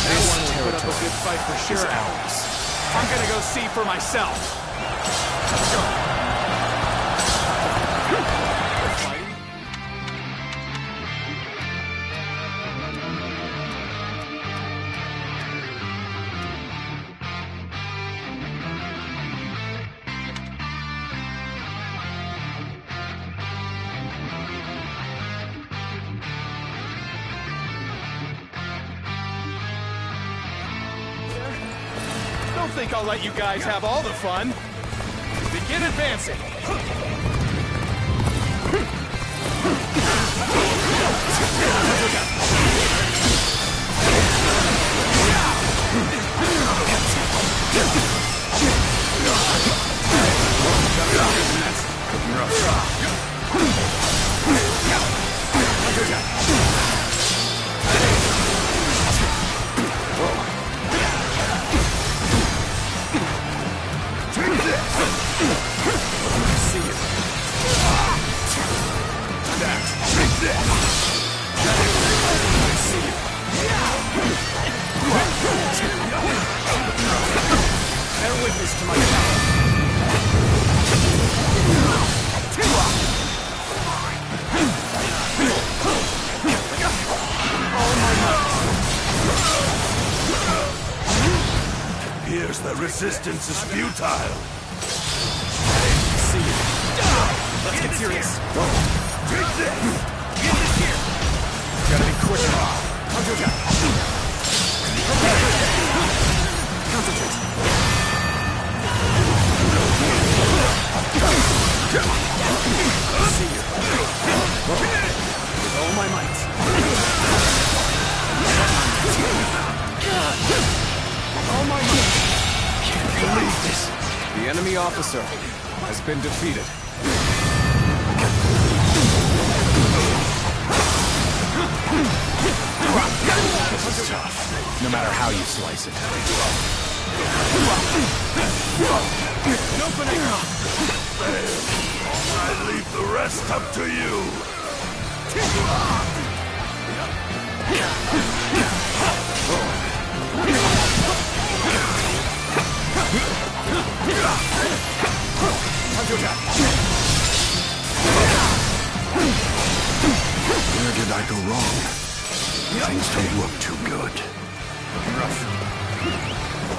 This territory put up a good fight for sure. I'm gonna go see for myself. Let's go. Don't think I'll let you guys have all the fun. Begin advancing. Bear witness to my power. Appears the resistance is futile. See you. Let's get serious. Take this! Get this here. Gotta be quicker. Concentrate. See you. With all my might. All my might. Can't believe this. The enemy officer has been defeated. This is tough, no matter how you slice it. I leave the rest up to you. Where did I go wrong? Things don't look too good.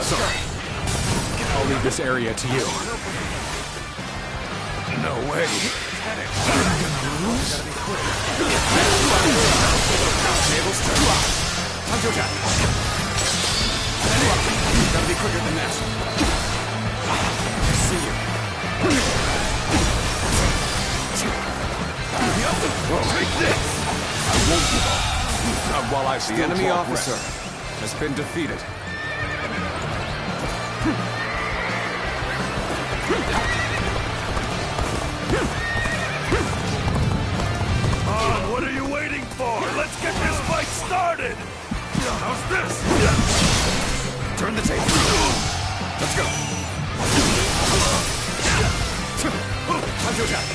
Sorry. I'll leave this area to you. No way. I'm gonna lose? Tables turn. Gotta be quicker than that. I see you. Take this! I won't give up. Not while I still. The enemy officer has been defeated. What are you waiting for? Let's get this fight started! How's this? Turn the table. Let's go. attack!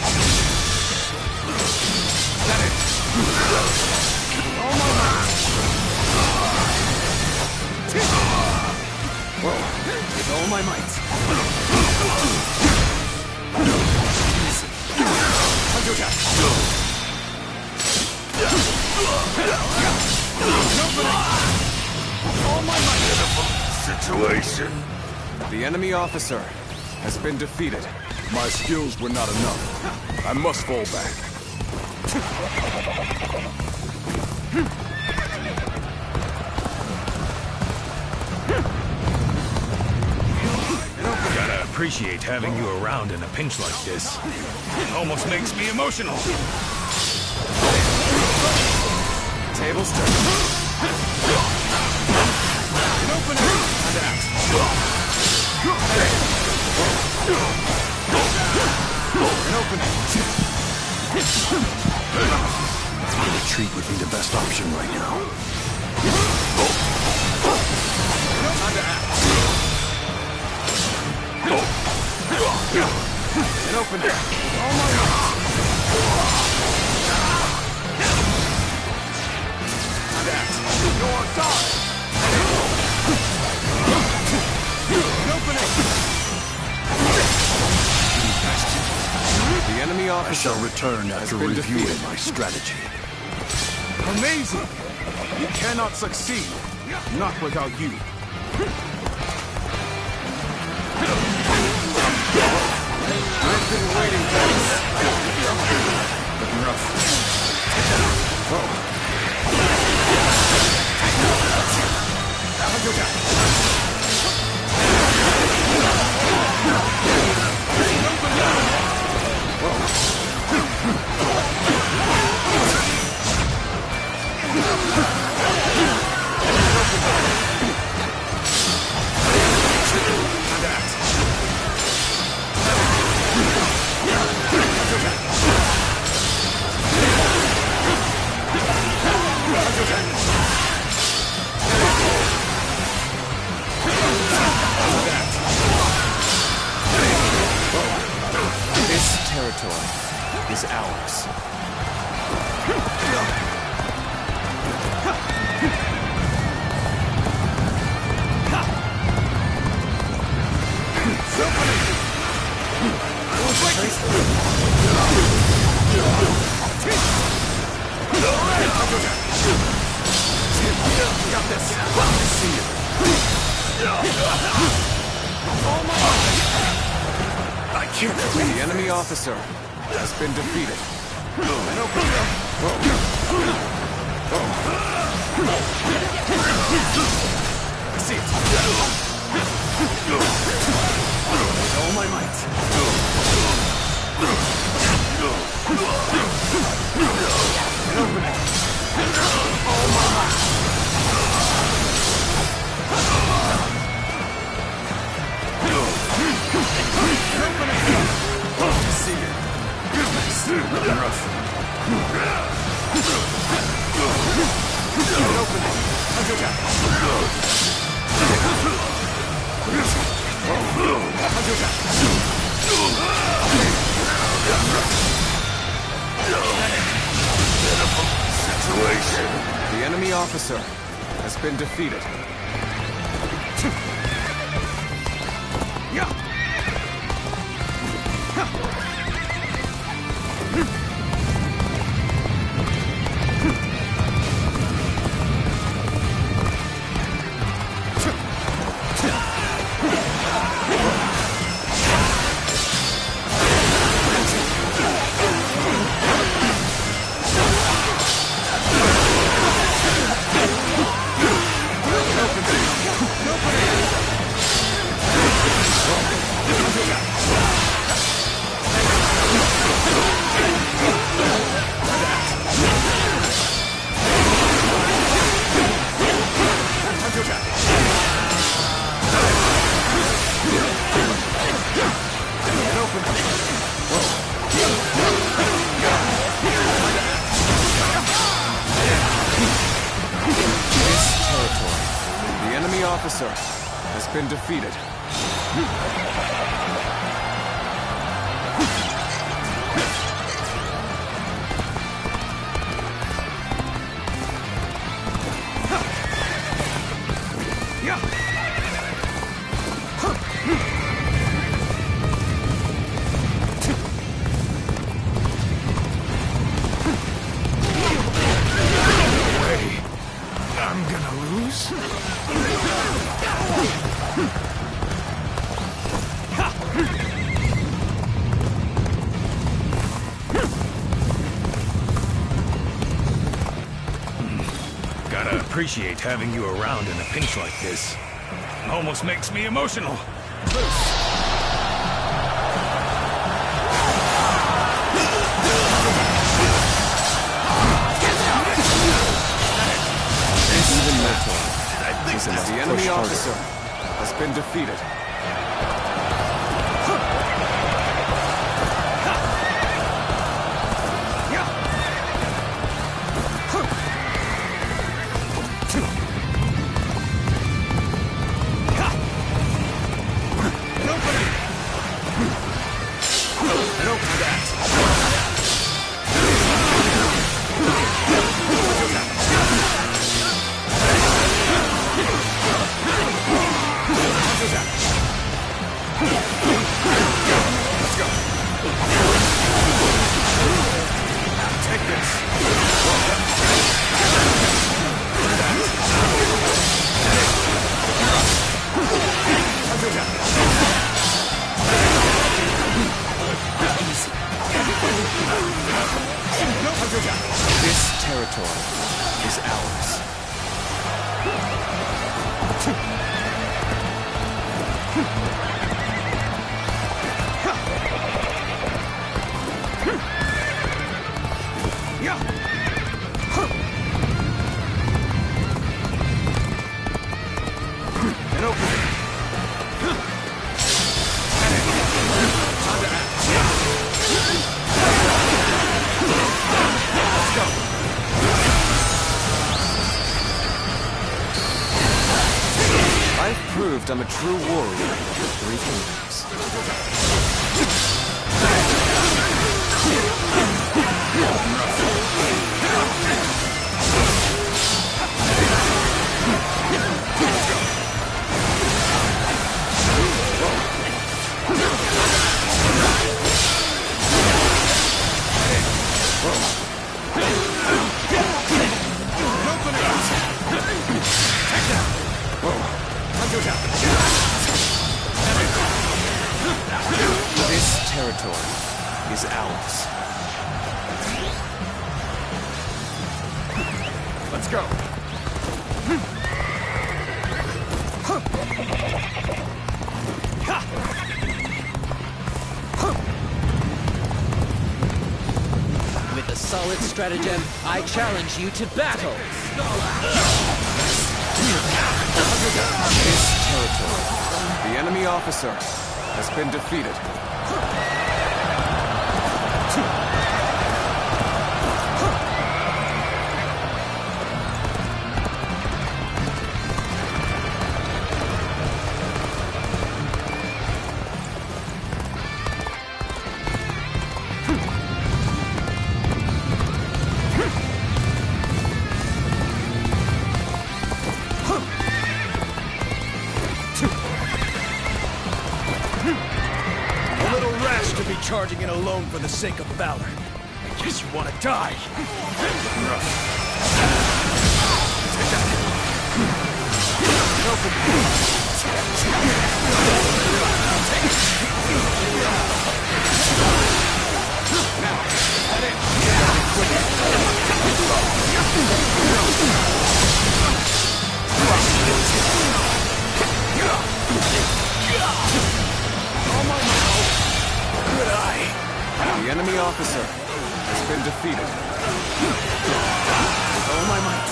That it! All my might! Whoa! With all my might! Counter attack! All my might! Situation. The enemy officer has been defeated. My skills were not enough. I must fall back. Gotta appreciate having you around in a pinch like this. It almost makes me emotional. Tables turn. An opening! And act. An opening. Retreat would be the best option right now. Time to act. An opening. All my might. Time to act. Your die. An opening. The enemy I officer shall return after been reviewing defeated. my strategy. Amazing! You cannot succeed. Not without you. I've been waiting for this. Looking rough. This territory is ours. Got this. See you. I can't believe The enemy officer has been defeated. I see it. With all my might. An opening. All my might. See you. Looking rough. An opening. Counter attack. Counter attack. Situation. The enemy officer has been defeated. Officer has been defeated. appreciate having you around in a pinch like this. It almost makes me emotional. The enemy officer has been defeated. This territory is ours. I've proved I'm a true warrior of 3 kingdoms. This territory is ours. Let's go. With a solid stratagem, I challenge you to battle. This territory, the enemy officer has been defeated. Charging in alone for the sake of valor. I guess you want to die. The enemy officer has been defeated. With all my might.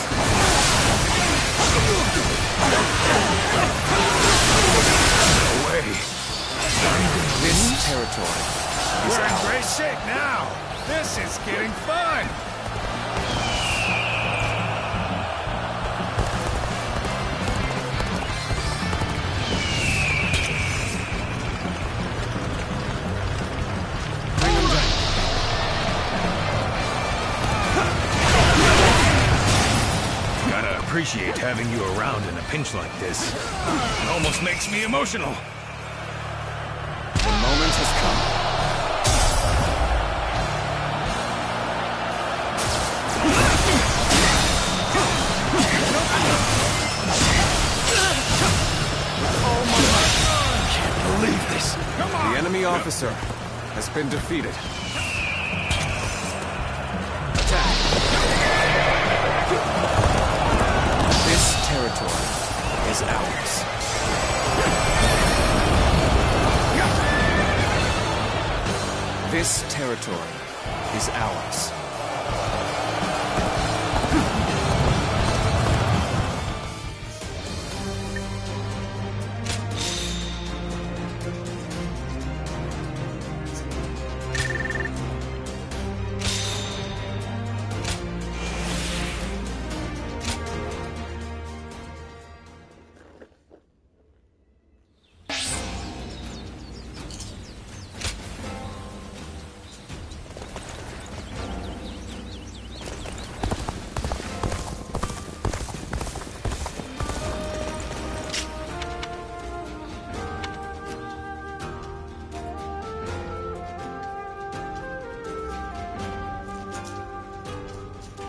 Away. This territory is We're in ours. great shape now. This is getting fun. Appreciate having you around in a pinch like this. It almost makes me emotional. The moment has come. Oh my! I can't believe this. Come on! The enemy officer has been defeated. territory is ours. This territory is ours.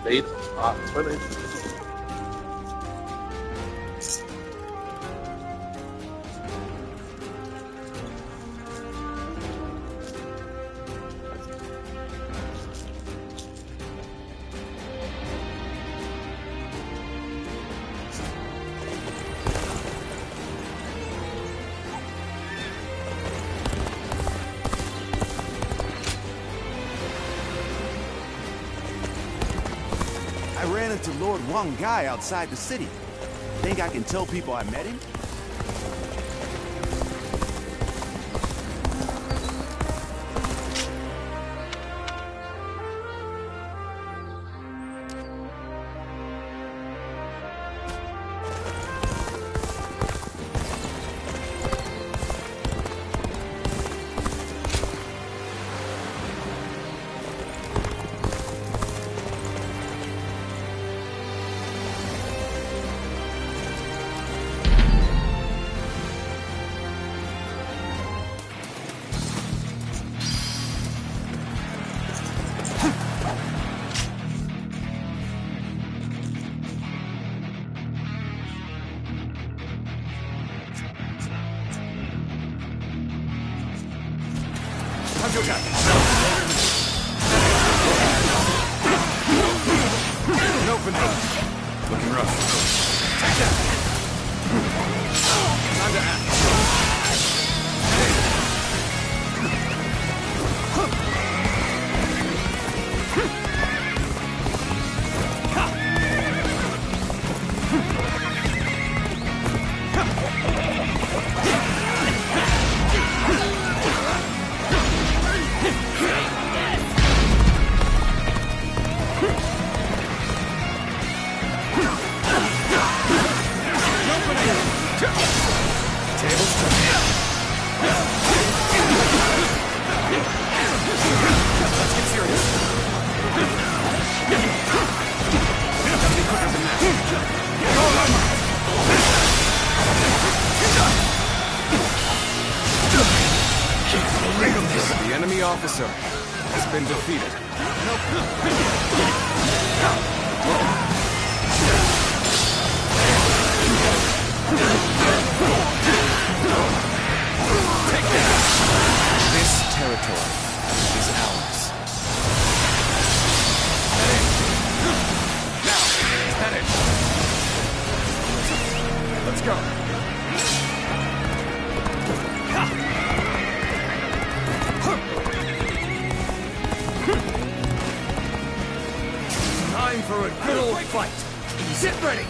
Late women. I ran into Lord Wang Gai outside the city. Think I can tell people I met him? An opening. Looking rough. Take that. Time to act. The enemy officer has been defeated. Take this! This territory is ours. Head in. Now, head in. Let's go. Time for a good old fight. Get ready.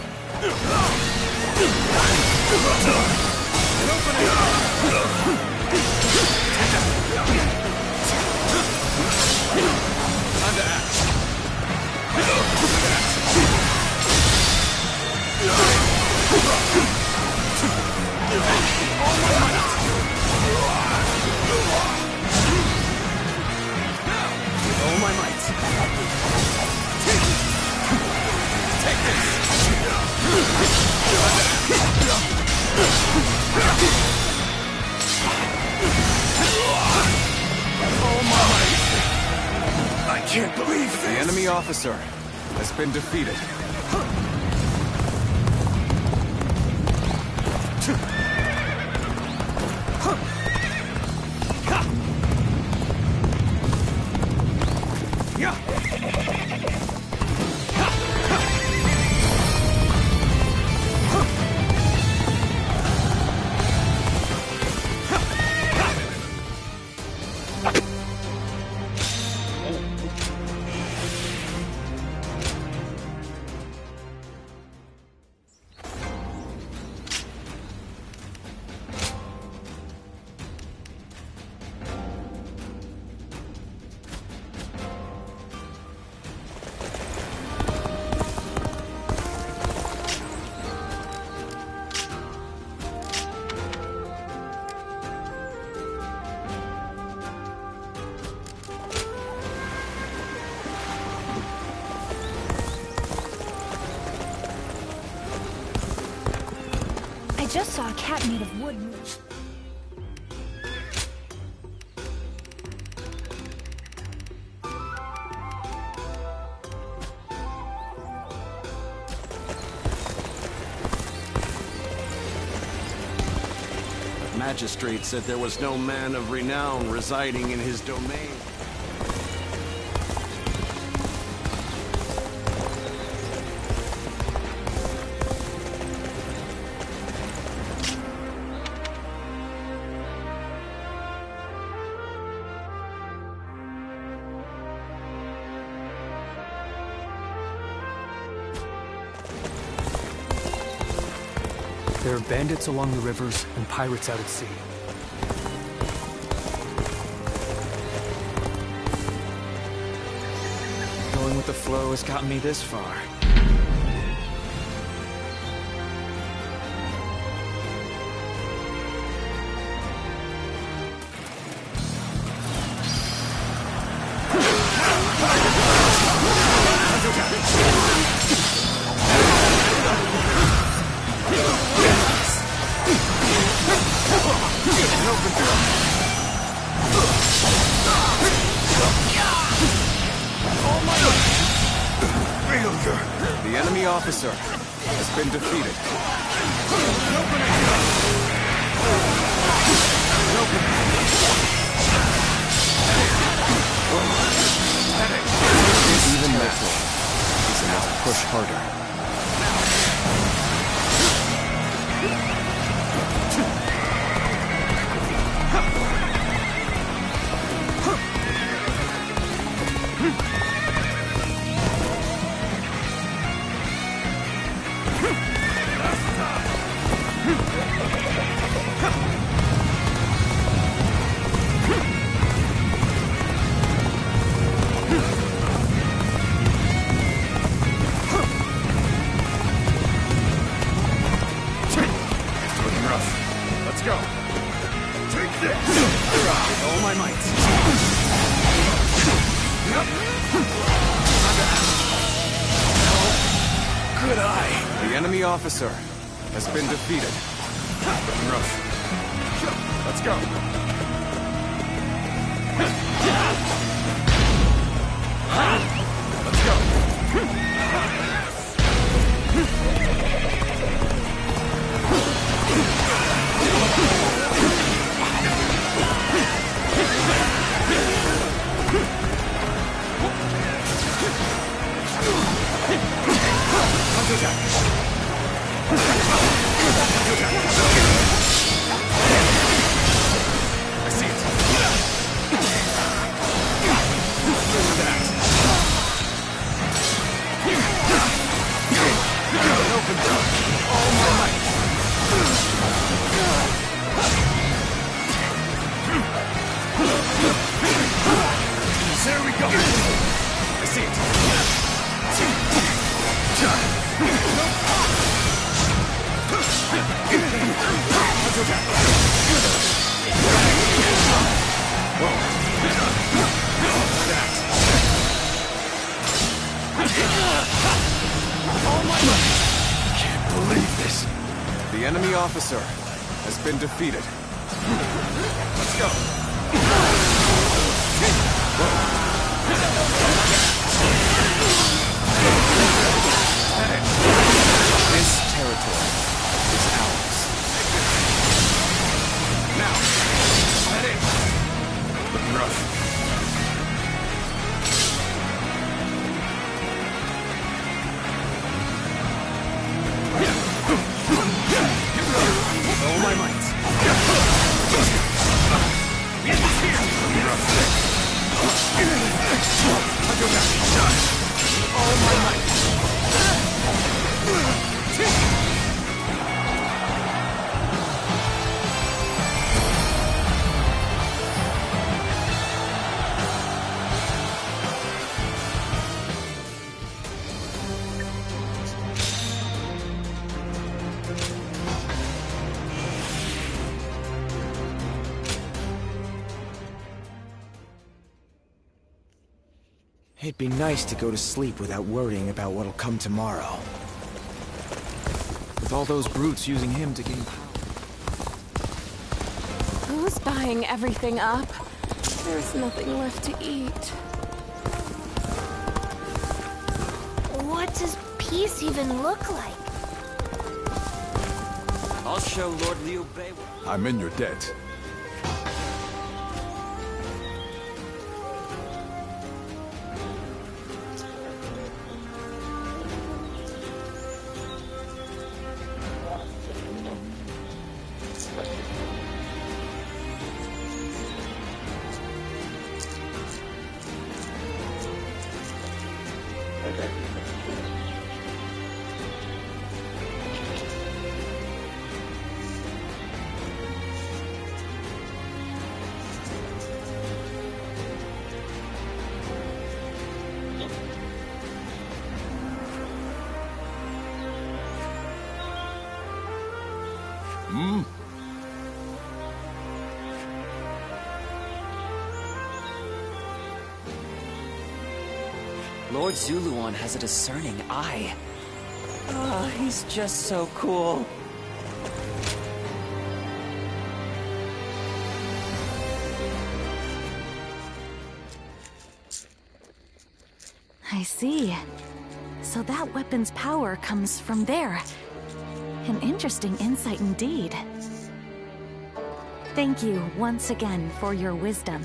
An opening. Time to act. With all my might. Take this! Oh my! I can't believe this! The enemy officer has been defeated. just saw a cat made of wood move. Magistrate said there was no man of renown residing in his domain. There are bandits along the rivers and pirates out at sea. Going with the flow has gotten me this far. The enemy officer has been defeated. Even that, he's enough to push harder. The enemy officer has been defeated. Rough. Let's go. Let's I see it. Open door. All my might. There we go. I see it. Can't believe this. The enemy officer has been defeated. Let's go. This territory is ours. Now, head in. Looking rough. All my might. All my might. It'd be nice to go to sleep without worrying about what'll come tomorrow. with all those brutes using him to gain power. Who's buying everything up? There's nothing left to eat. What does peace even look like? I'll show Lord Liu Bei. I'm in your debt. Lord Zuluan has a discerning eye. Oh, he's just so cool. I see. So that weapon's power comes from there. An interesting insight indeed. Thank you once again for your wisdom.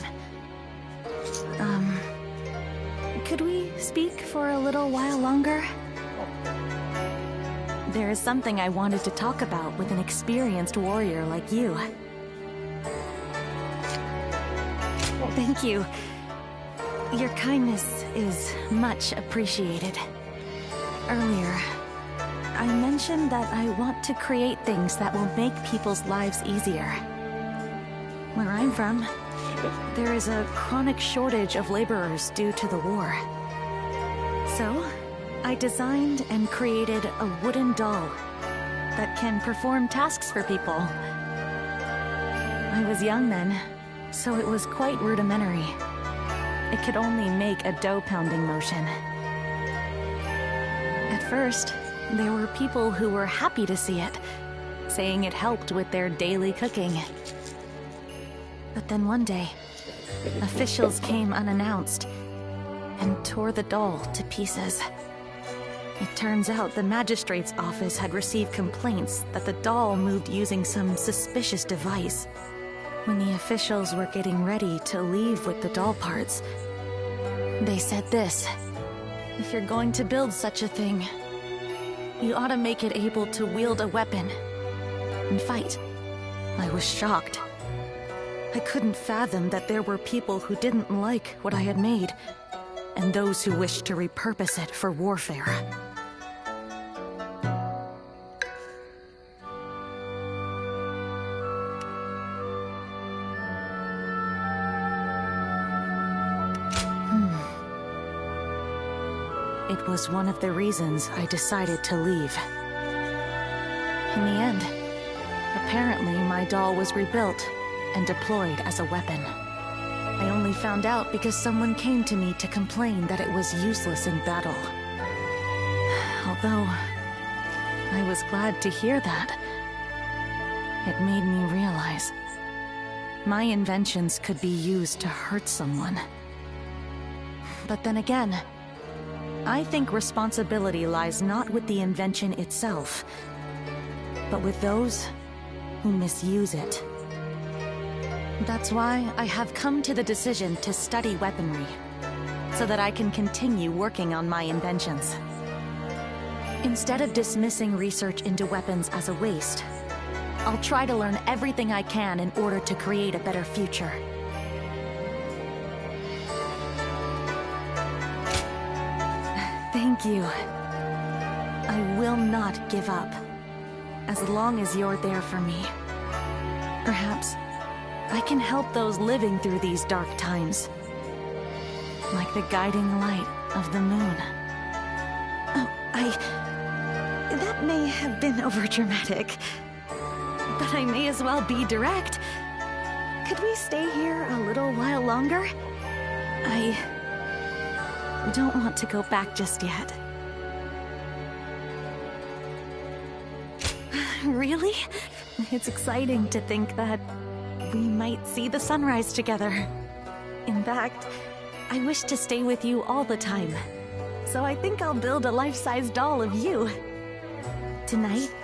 Could we speak for a little while longer? There is something I wanted to talk about with an experienced warrior like you. Thank you. Your kindness is much appreciated. Earlier, I mentioned that I want to create things that will make people's lives easier. Where I'm from, there is a chronic shortage of laborers due to the war. So, I designed and created a wooden doll that can perform tasks for people. I was young then, so it was quite rudimentary. It could only make a dough-pounding motion. At first, there were people who were happy to see it, saying it helped with their daily cooking. But then one day, officials came unannounced and tore the doll to pieces. It turns out the magistrate's office had received complaints that the doll moved using some suspicious device. When the officials were getting ready to leave with the doll parts, they said this: "If you're going to build such a thing, you ought to make it able to wield a weapon and fight." I was shocked. I couldn't fathom that there were people who didn't like what I had made, and those who wished to repurpose it for warfare. It was one of the reasons I decided to leave. In the end, apparently my doll was rebuilt and deployed as a weapon. I only found out because someone came to me to complain that it was useless in battle. Although I was glad to hear that, it made me realize my inventions could be used to hurt someone. But then again, I think responsibility lies not with the invention itself, but with those who misuse it. That's why I have come to the decision to study weaponry, so that I can continue working on my inventions. Instead of dismissing research into weapons as a waste, I'll try to learn everything I can in order to create a better future. Thank you. I will not give up, as long as you're there for me. Perhaps I can help those living through these dark times, like the guiding light of the moon. Oh, that may have been overdramatic, but I may as well be direct. Could we stay here a little while longer? I don't want to go back just yet. Really? It's exciting to think that we might see the sunrise together. In fact, I wish to stay with you all the time. So I think I'll build a life-size doll of you. Tonight,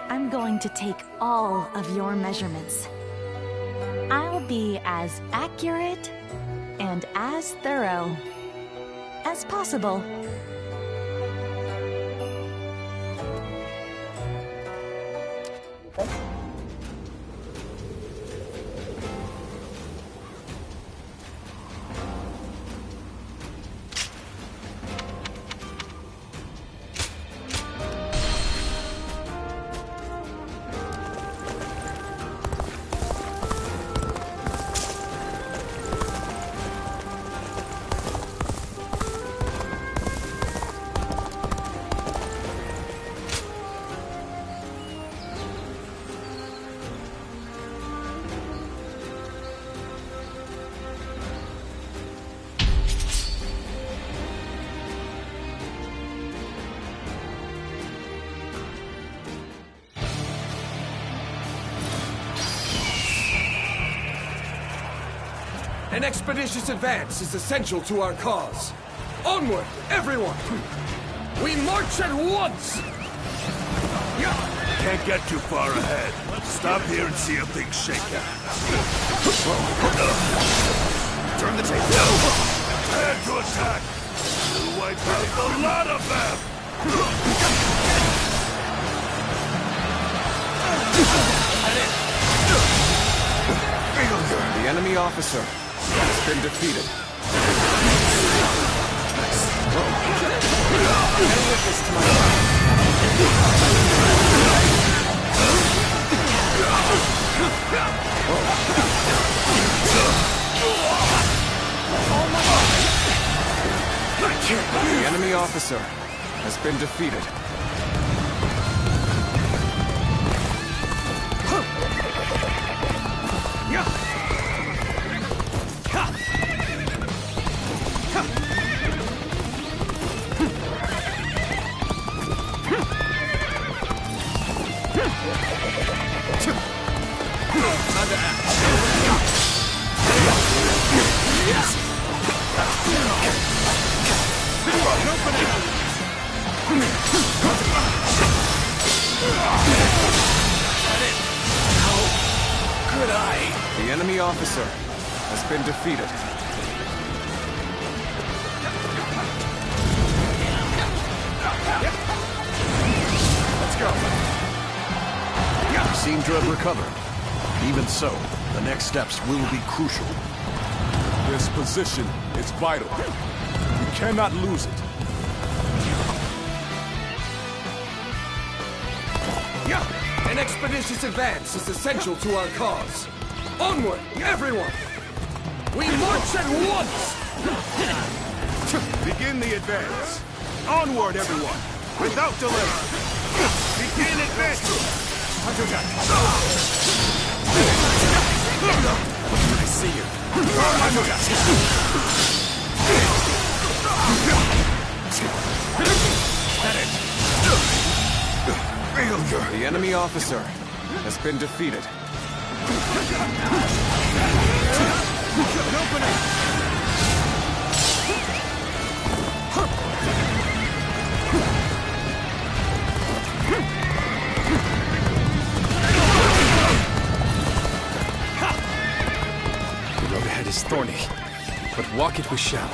I'm going to take all of your measurements. I'll be as accurate and as thorough as possible. An expeditious advance is essential to our cause. Onward, everyone! We march at once! Can't get too far ahead. Stop here and see how things shake out. Turn the table. Prepare to attack! We'll wipe out a lot of them! The enemy officer has been defeated. The enemy officer has been defeated. The enemy officer has been defeated. Let's go. You seem to have recovered. Even so, the next steps will be crucial. This position is vital. We cannot lose it. An expeditious advance is essential to our cause. Onward, everyone! We march at once! Begin the advance. Onward, everyone, without delay. Begin advancing. I see you. The enemy officer has been defeated. The road ahead is thorny, but walk it we shall.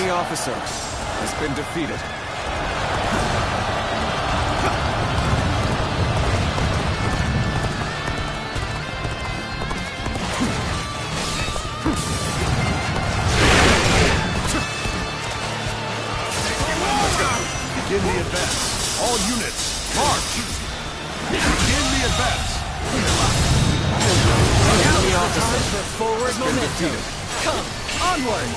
Officer has been defeated. Begin the advance. All units, march! Begin the advance. The enemy officer Time for forward has been momentum. defeated. Come! Onward!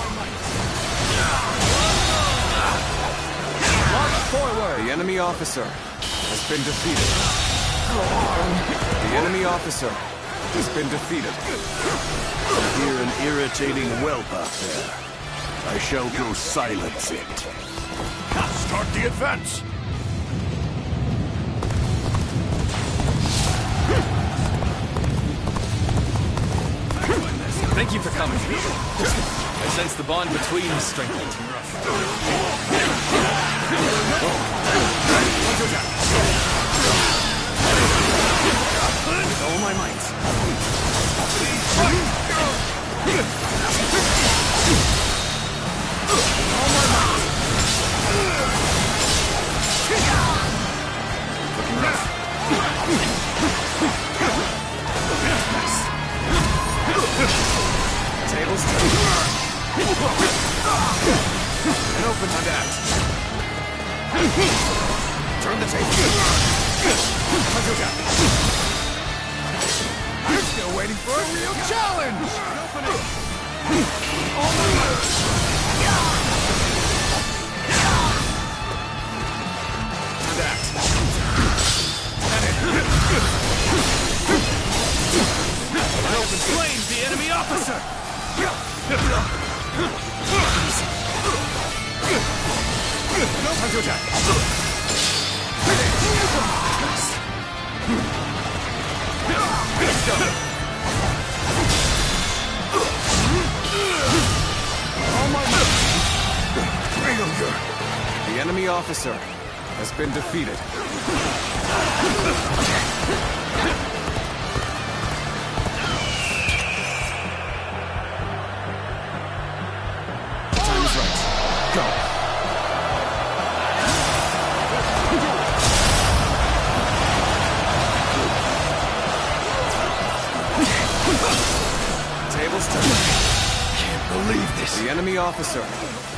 March forward! The enemy officer has been defeated. The enemy officer has been defeated. I hear an irritating whelp out there. I shall go silence it. Start the advance! Thank you for coming. I sense the bond between us strengthened. With all my might. Tables and open to that. Turn the table. I'm still waiting for a real challenge. I open flames the enemy officer! No time to attack! Let's go! All my might! The enemy officer has been defeated. Time's right. Go! Tables turn. Can't believe this. The enemy officer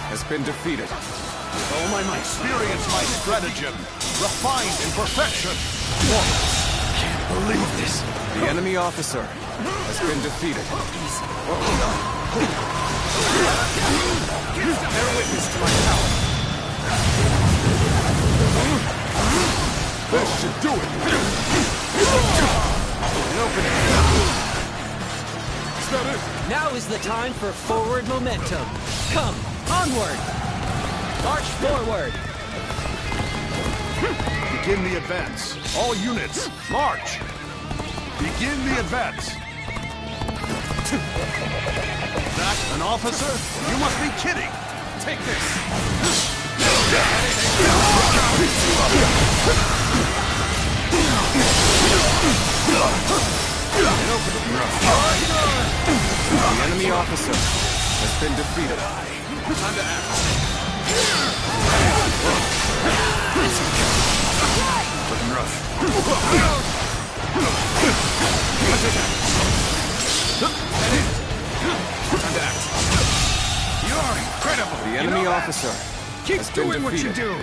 has been defeated. With all my might, experience my stratagem, refined in perfection. Can't believe this. The enemy officer has been defeated. Bear witness to my power. This should do it. And open it. Is that it? Now is the time for forward momentum. Come, onward! March forward! Begin the advance. All units, march! Begin the advance. That an officer? You must be kidding! Take this! The enemy officer has been defeated. Time to act. Looking rough. Time to act. You are incredible. The enemy officer Keep has been doing what you defeated. do.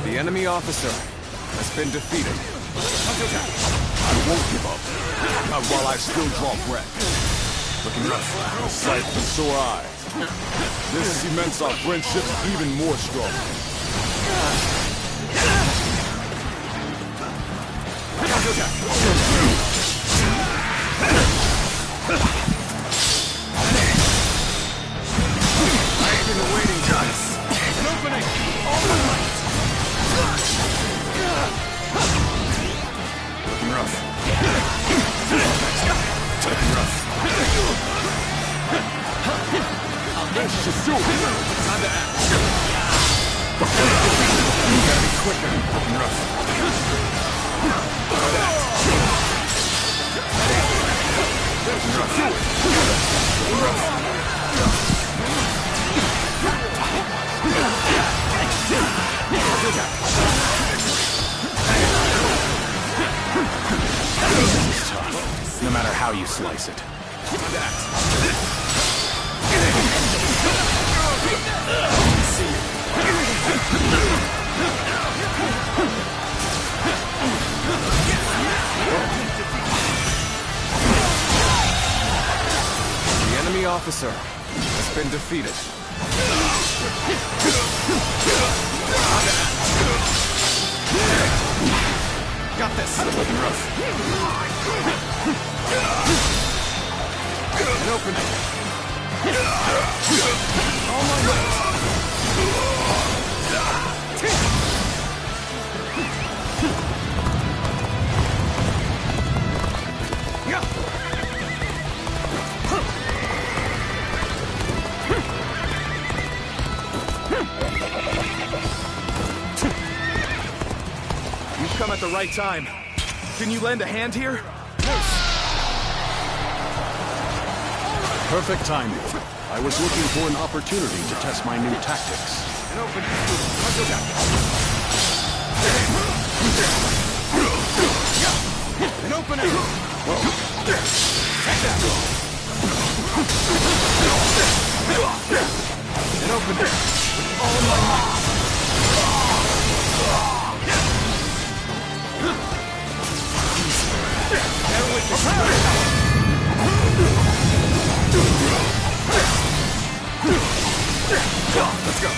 The enemy officer has been defeated. I won't give up. Not while I still draw breath. Looking rough. Sight for sore eyes. This cements our friendship even more strong. I've been waiting, guys. An opening. All my might. Looking rough. Looking rough. No matter how you slice it. The enemy officer has been defeated. Got this. Rough. An opening. All my weight. You've come at the right time. Can you lend a hand here? Perfect timing. I was looking for an opportunity to test my new tactics. An opening. An opening. Take that. An opening. All my might. Bear with me. Let's go.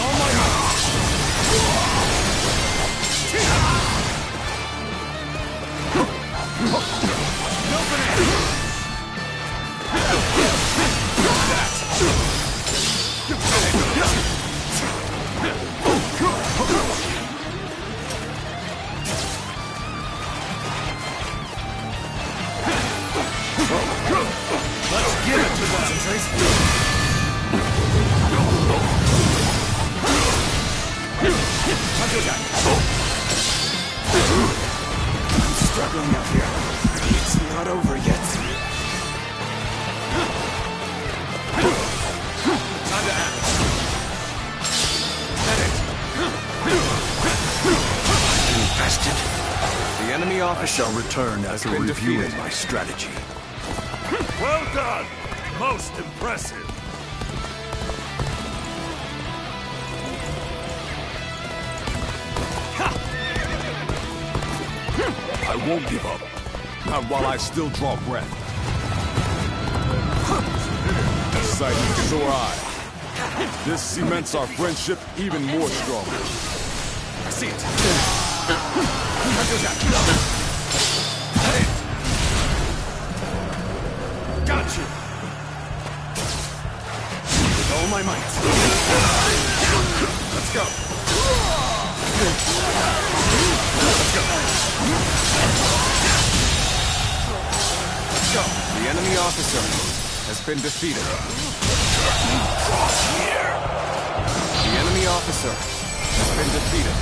All my might. Let's give it to them, Trace. I'm struggling out here. It's not over yet. Time to act. Invested. The enemy officer I shall return after been reviewing defeated. my strategy. Well done! Most impressive. I won't give up. Not while I still draw breath. The sight meets your eye. This cements our friendship even more strongly. I see it. Got you. With all my might. Let's go. Let's go. Let's go. The enemy officer has been defeated. The enemy officer has been defeated.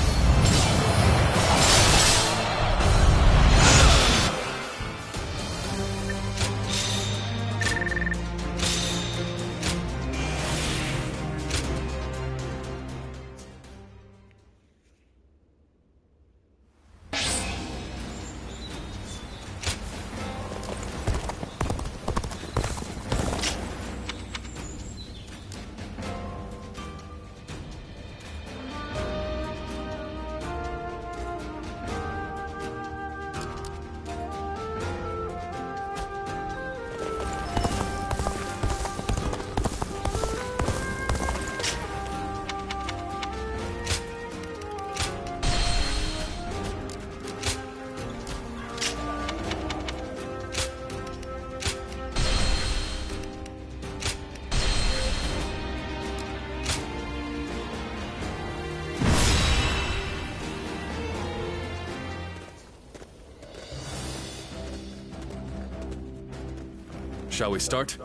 Shall we start?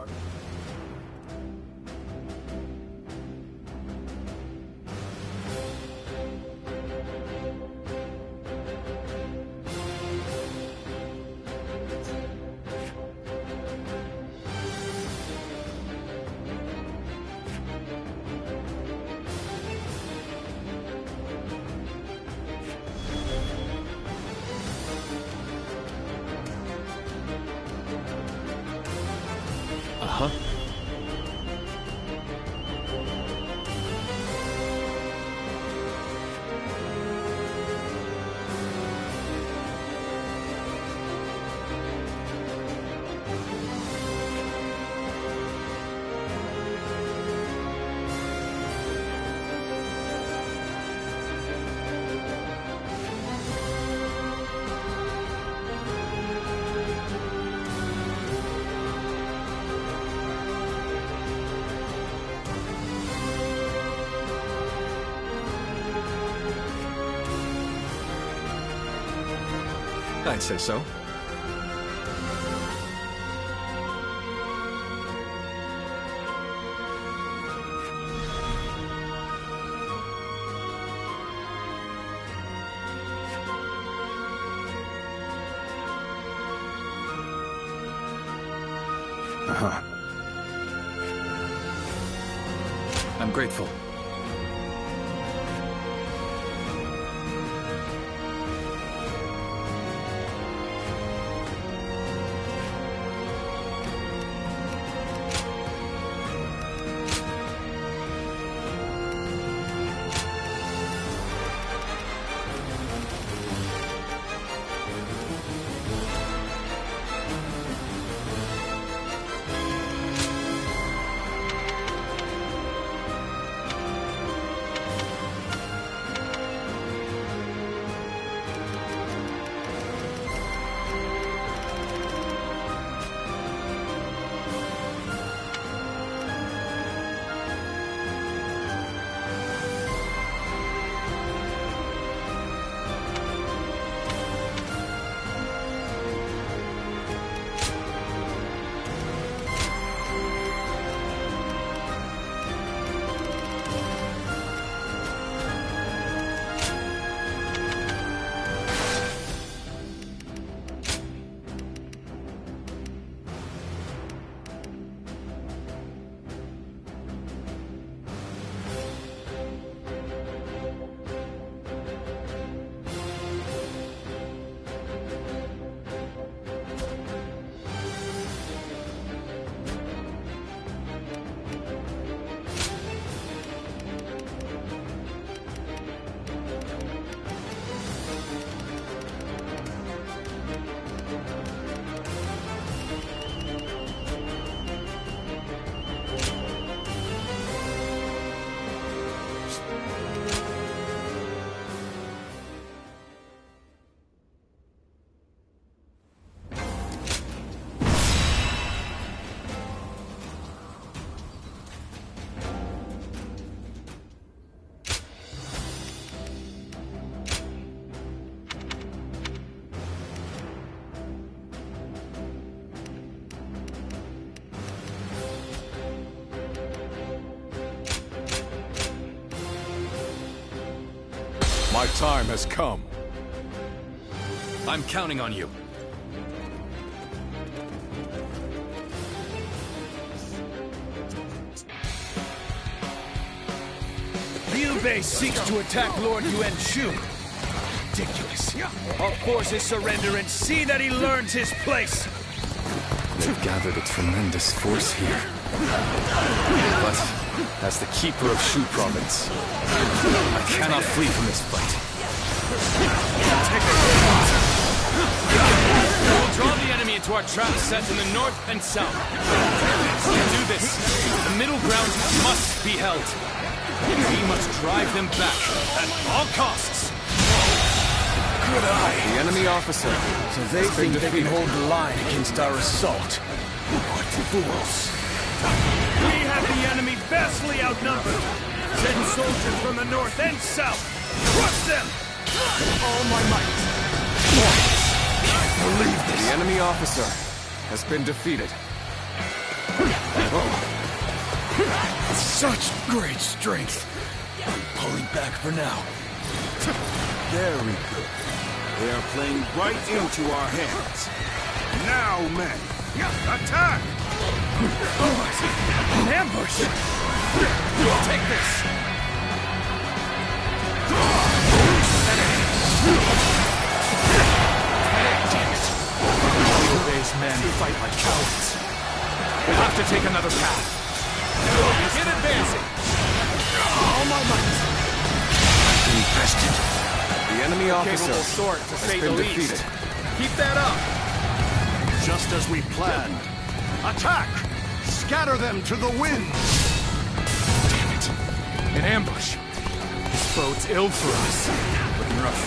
I'd say so. I'm grateful. My time has come. I'm counting on you. Liu Bei seeks to attack Lord Yuan Shu. Ridiculous. Our forces surrender and see that he learns his place. They've gathered a tremendous force here. But, as the keeper of Shu province, I cannot flee from this fight. We'll draw the enemy into our trap set in the north and south. To do this, the middle ground must be held. We must drive them back at all costs. Good eye. The enemy officer. So they think they can hold the line against our assault. What fools. We have the enemy vastly outnumbered. 10 soldiers from the north and south. Crush them! All my might. Can't believe this. The enemy officer has been defeated. Such great strength. I'm pulling back for now. Very good. They are playing right into our hands. Now, men, attack! An ambush! Take this! Liu Bei's men fight like cowards. We'll have to take another path. Begin advancing! All my might! Infested. The enemy officer Capable sort, to say has the been least. defeated. Keep that up! Just as we planned. Attack! Scatter them to the wind! Damn it! An ambush. This bodes ill for us. Looking rough.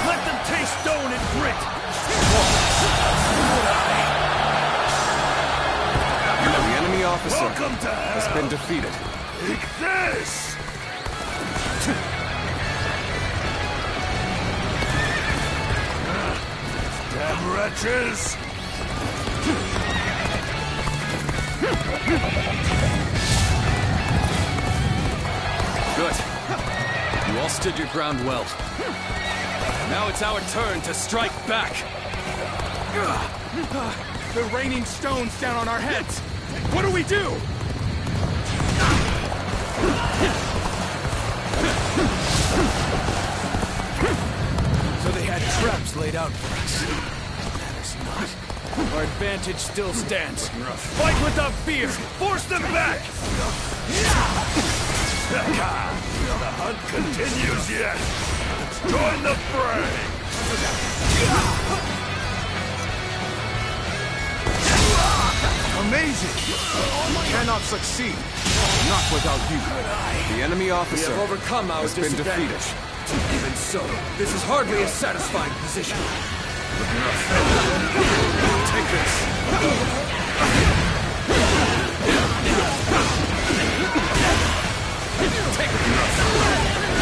Let them taste stone and grit! The enemy officer Welcome to hell. has been defeated. Take this! Damn wretches! Good. You all stood your ground well. Now it's our turn to strike back. They're raining stones down on our heads. What do we do? So they had traps laid out for us. Matters not. Our advantage still stands. Fight without fear! Force them back! The hunt continues yet! Let's join the fray! Amazing! We cannot succeed. Not without you. The enemy officer We have overcome our has been defeated. disadvantage. Even so, this is hardly a satisfying position. Take this. Take it.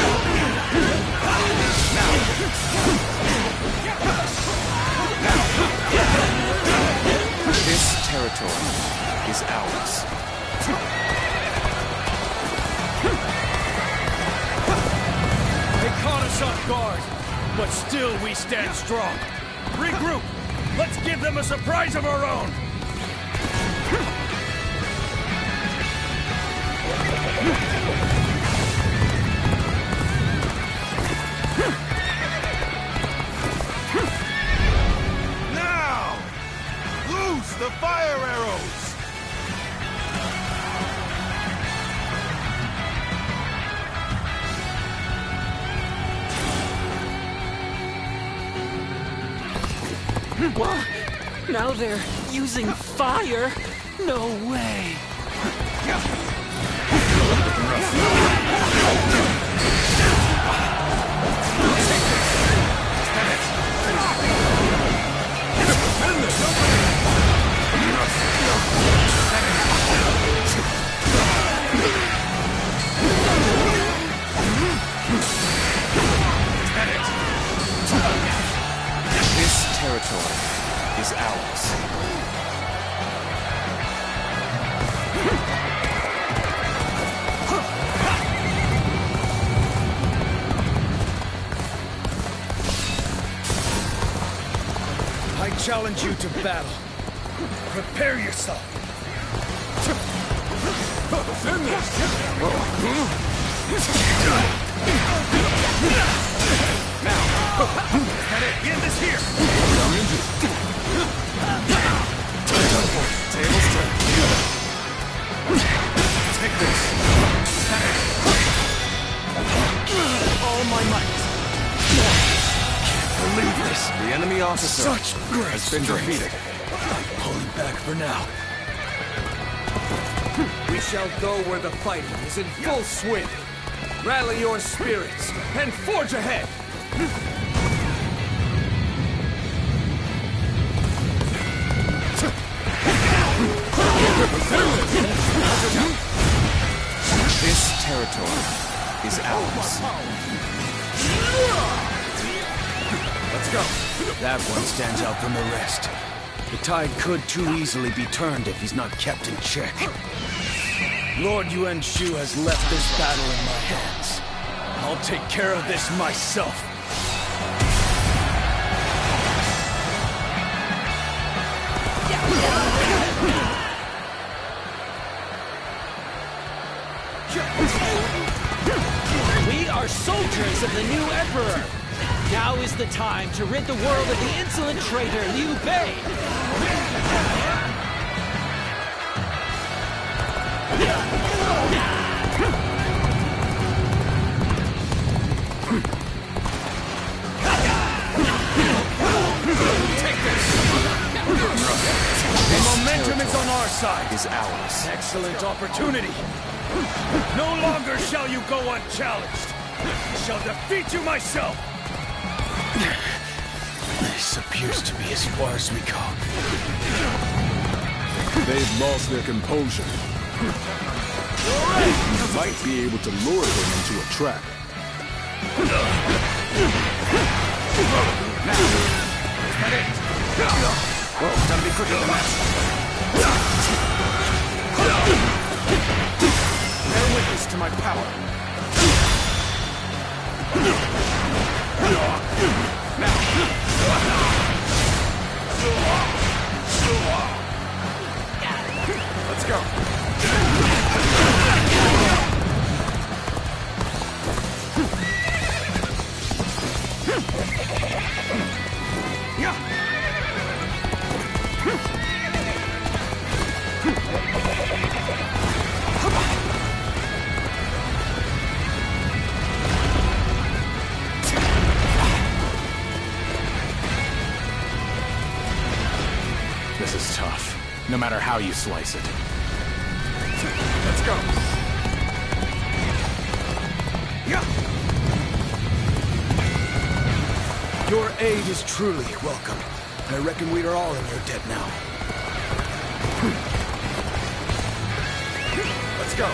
This territory is ours. They caught us off guard, but still we stand strong. Regroup! Let's give them a surprise of our own! Now! Loose the fire arrows! What? Now they're using fire? No way. This territory is ours. I challenge you to battle. Prepare yourself. End this here! Tables turn. Take this! All my might. Can't believe this. The enemy officer Such great has been strength. defeated. Pulling back for now. We shall go where the fighting is in full swing. Rally your spirits and forge ahead. This territory is ours. Let's go. That one stands out from the rest. The tide could too easily be turned if he's not kept in check. Lord Yuan Shu has left this battle in my hands. I'll take care of this myself. We are soldiers of the new Emperor. Now is the time to rid the world of the insolent traitor Liu Bei. The momentum is on our side. Is ours. Excellent opportunity. No longer shall you go unchallenged. I shall defeat you myself. This appears to be as far as we go. They've lost their composure. You might be able to lure him into a trap. Whoa, gotta be quicker than that. Bear witness to my power. Let's go. This is tough, no matter how you slice it. Let's go. Your aid is truly welcome. I reckon we are all in your debt now. Let's go.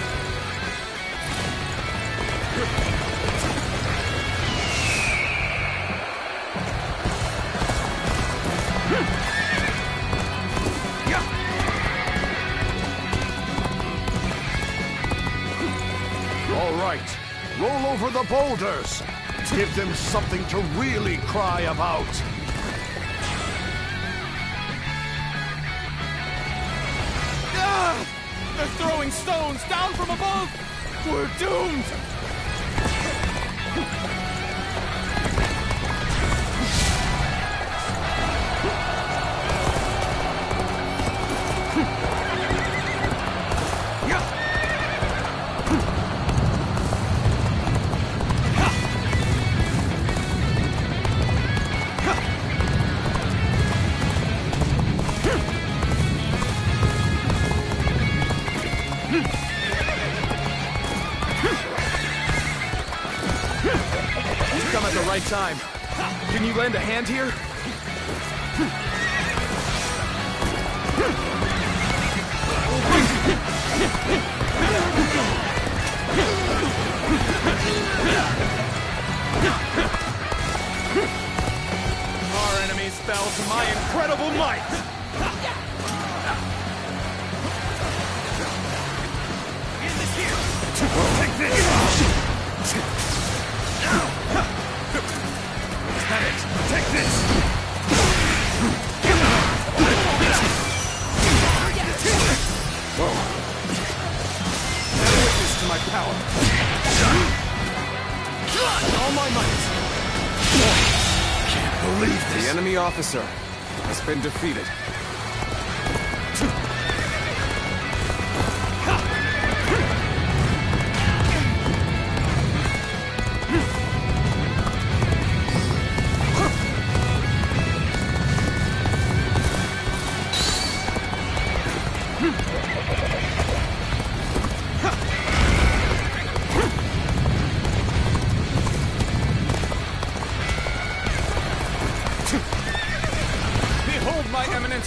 All right, roll over the boulders. Give them something to really cry about. They're throwing stones down from above! We're doomed! Time. Can you lend a hand here? Our enemies fell to my incredible might! Take this! Take this! Whoa. Bear witness to my power. All my might. Can't believe this. The enemy officer has been defeated.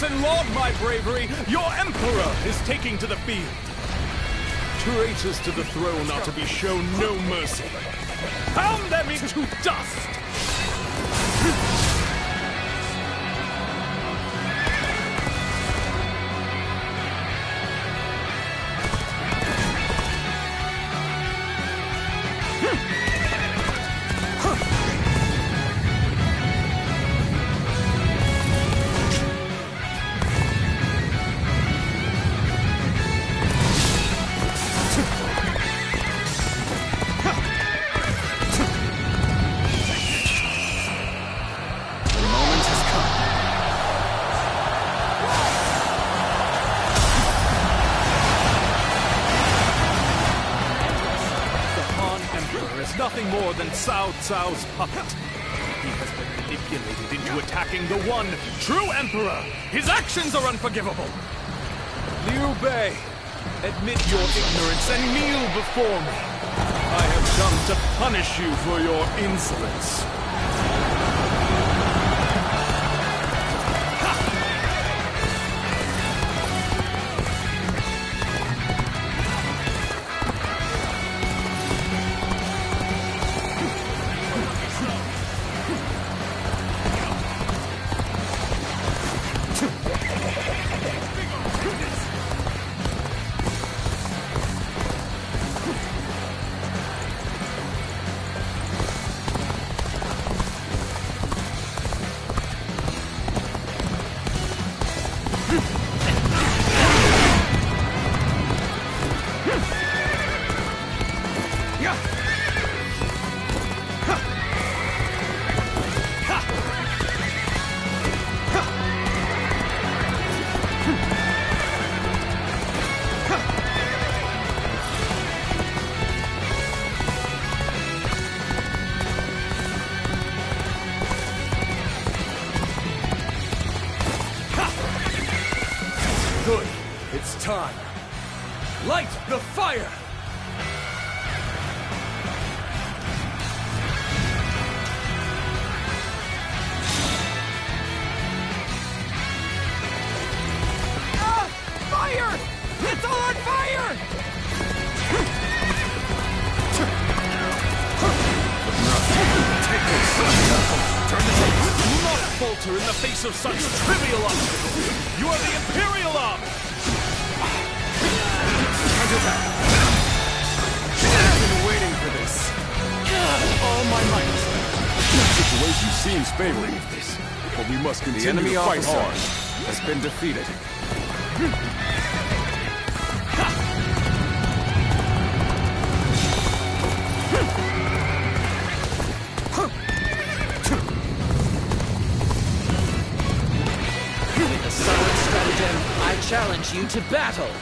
And laud my bravery, your Emperor is taking to the field. Traitors to the throne are to be shown no mercy. Pound them into dust! Nothing more than Cao Cao's puppet. He has been manipulated into attacking the one true Emperor. His actions are unforgivable. Liu Bei, admit your ignorance and kneel before me. I have come to punish you for your insolence. time! Light the fire! Ah! Fire! It's all on fire! Take this! Turn the tables! Do not falter in the face of such trivial obstacles! You are the Imperial Army! Counterattack! I've been waiting for this. All my might. The situation seems favorable, but we must continue to fight hard. Has been defeated. With a solid stratagem, I challenge you to battle.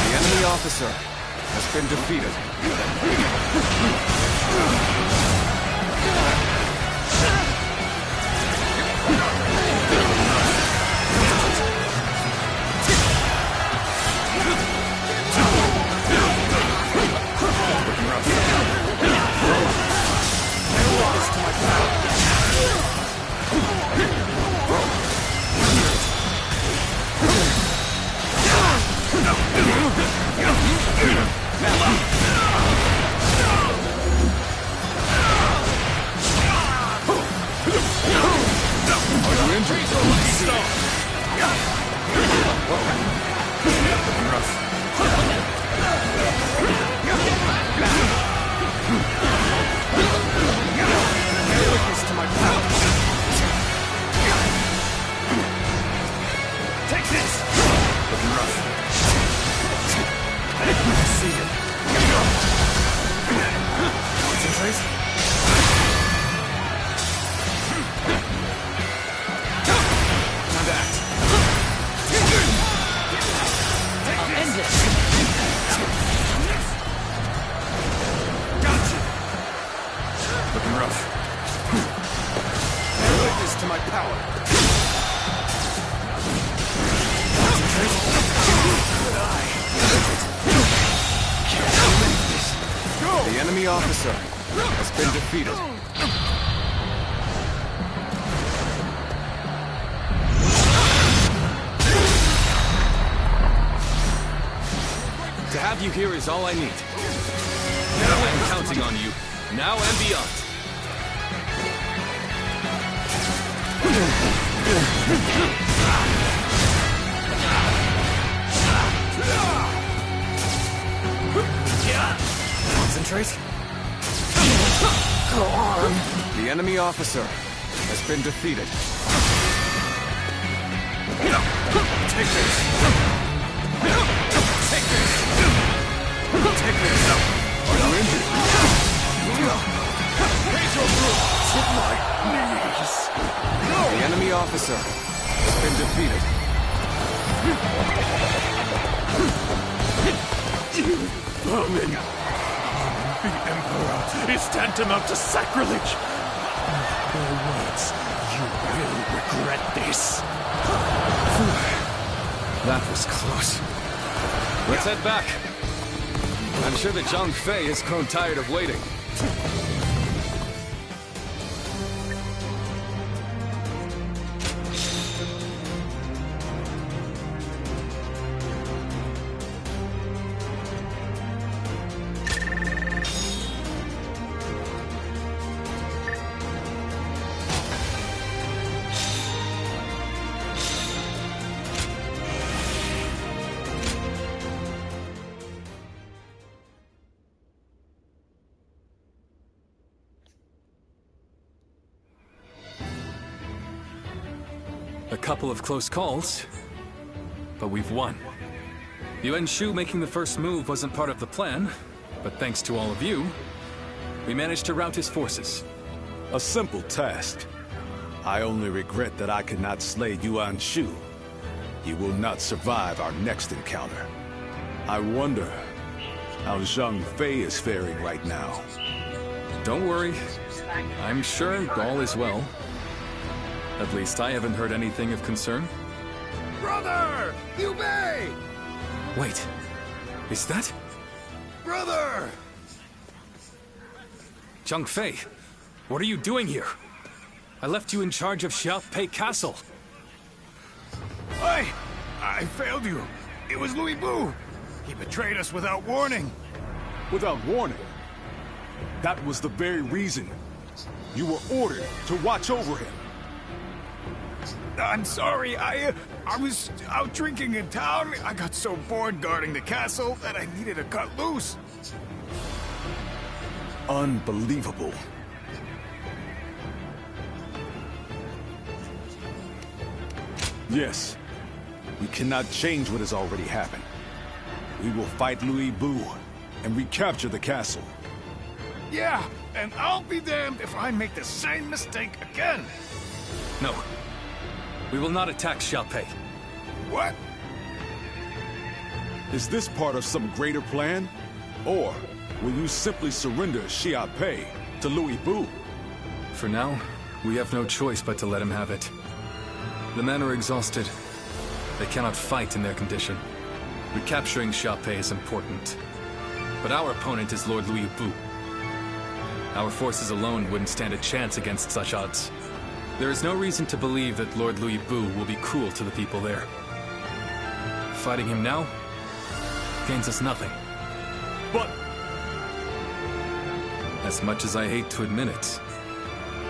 The enemy officer has been defeated. Take this! Looking rough. See it. Concentrate. Time to act. I'll end this. Gotcha! Looking rough. Bear witness to my power. The enemy officer has been defeated. To have you here is all I need. I'm counting on you, now and beyond. Concentrate. Go on. The enemy officer has been defeated. Take this. Take this. Take this. Are you injured? Raise your brute to my knees. The enemy officer has been defeated. You vermin! The Emperor is tantamount to sacrilege! Your words, you will regret this. That was close. Let's head back. I'm sure that Zhang Fei has grown tired of waiting. A couple of close calls, but we've won. Yuan Shu making the first move wasn't part of the plan, but thanks to all of you, we managed to rout his forces. A simple task. I only regret that I could not slay Yuan Shu. He will not survive our next encounter. I wonder how Zhang Fei is faring right now. Don't worry. I'm sure all is well. At least I haven't heard anything of concern. Brother! Liu Bei! Wait, is that? Brother! Zhang Fei, what are you doing here? I left you in charge of Xiaopei Castle. I failed you. It was Louis Bu. He betrayed us without warning. Without warning? That was the very reason. You were ordered to watch over him. I'm sorry, I was out drinking in town. I got so bored guarding the castle that I needed to cut loose. Unbelievable. Yes, we cannot change what has already happened. We will fight Louis Bu and recapture the castle. Yeah, and I'll be damned if I make the same mistake again. No. We will not attack Xiaopei. What? Is this part of some greater plan? Or will you simply surrender Xiaopei to Louis Bu? For now, we have no choice but to let him have it. The men are exhausted. They cannot fight in their condition. Recapturing Xiaopei is important. But our opponent is Lord Louis Bu. Our forces alone wouldn't stand a chance against such odds. There is no reason to believe that Lord Louis Bu will be cruel to the people there. Fighting him now gains us nothing. But as much as I hate to admit it,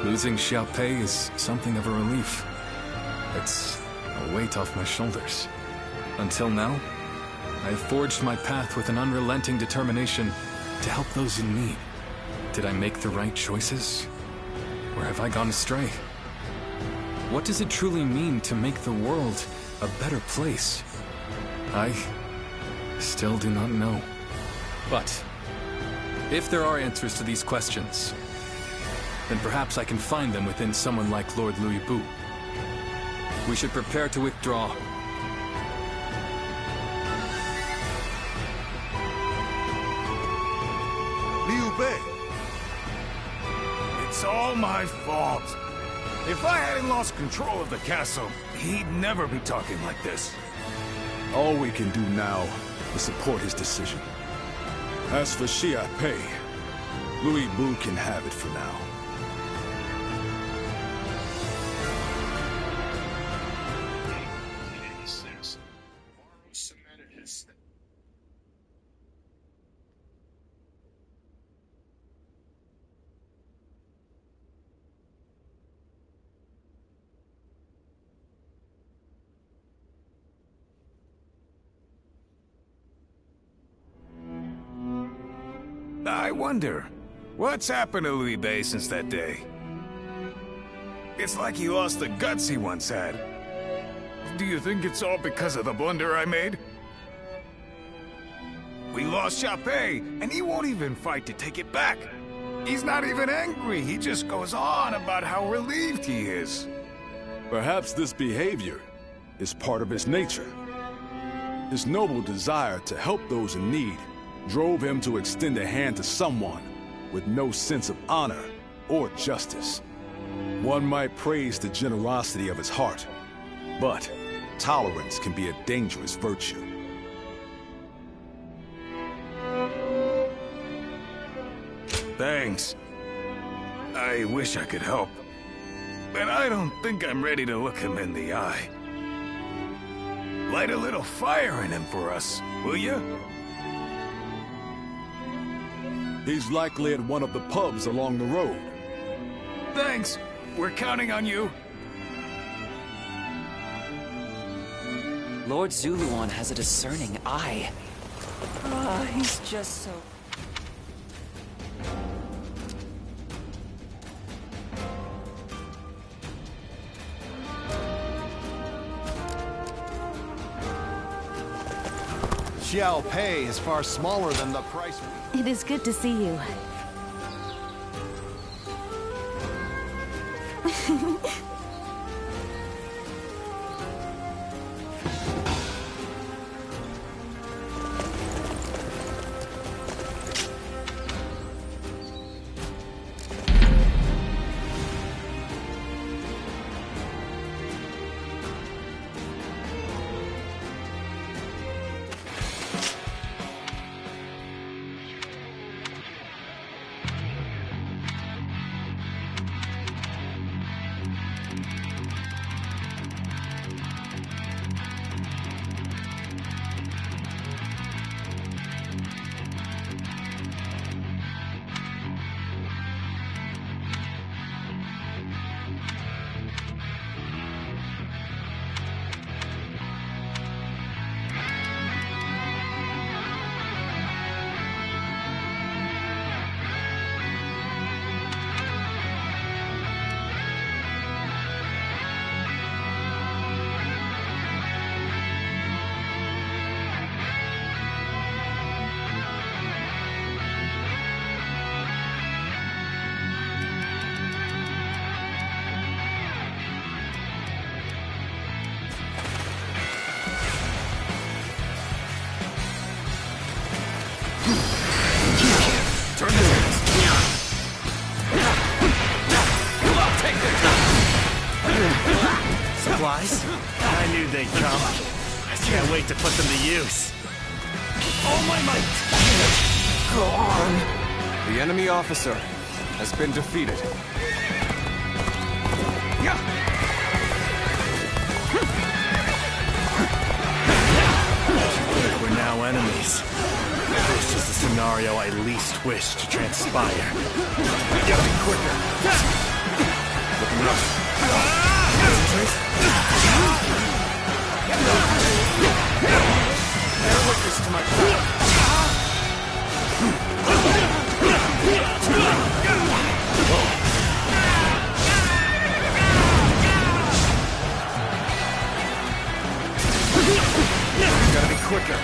losing Xiaopei is something of a relief. It's a weight off my shoulders. Until now, I forged my path with an unrelenting determination to help those in need. Did I make the right choices? Or have I gone astray? What does it truly mean to make the world a better place? I still do not know. But if there are answers to these questions, then perhaps I can find them within someone like Lord Louis Bu. We should prepare to withdraw. Liu Bei. It's all my fault. If I hadn't lost control of the castle, he'd never be talking like this. all we can do now is support his decision. As for Xiaopei, Louis Bu can have it for now. I wonder, what's happened to Liu Bei since that day? It's like he lost the guts he once had. Do you think it's all because of the blunder I made? We lost Xiaopei, and he won't even fight to take it back. He's not even angry, he just goes on about how relieved he is. Perhaps this behavior is part of his nature. His noble desire to help those in need drove him to extend a hand to someone with no sense of honor or justice. One might praise the generosity of his heart, but tolerance can be a dangerous virtue. Thanks. I wish I could help, but I don't think I'm ready to look him in the eye. Light a little fire in him for us, will you? He's likely at one of the pubs along the road. Thanks. We're counting on you. Lord Zuluan has a discerning eye. Ah, he's just so... Xiaopei is far smaller than the price we... It is good to see you. I knew they'd come. I can't wait to put them to use. All my might! Go on. The enemy officer has been defeated. We're now enemies. This is the scenario I least wish to transpire. We gotta be quicker. Looking rough. Bear witness to my power. Gotta be quicker.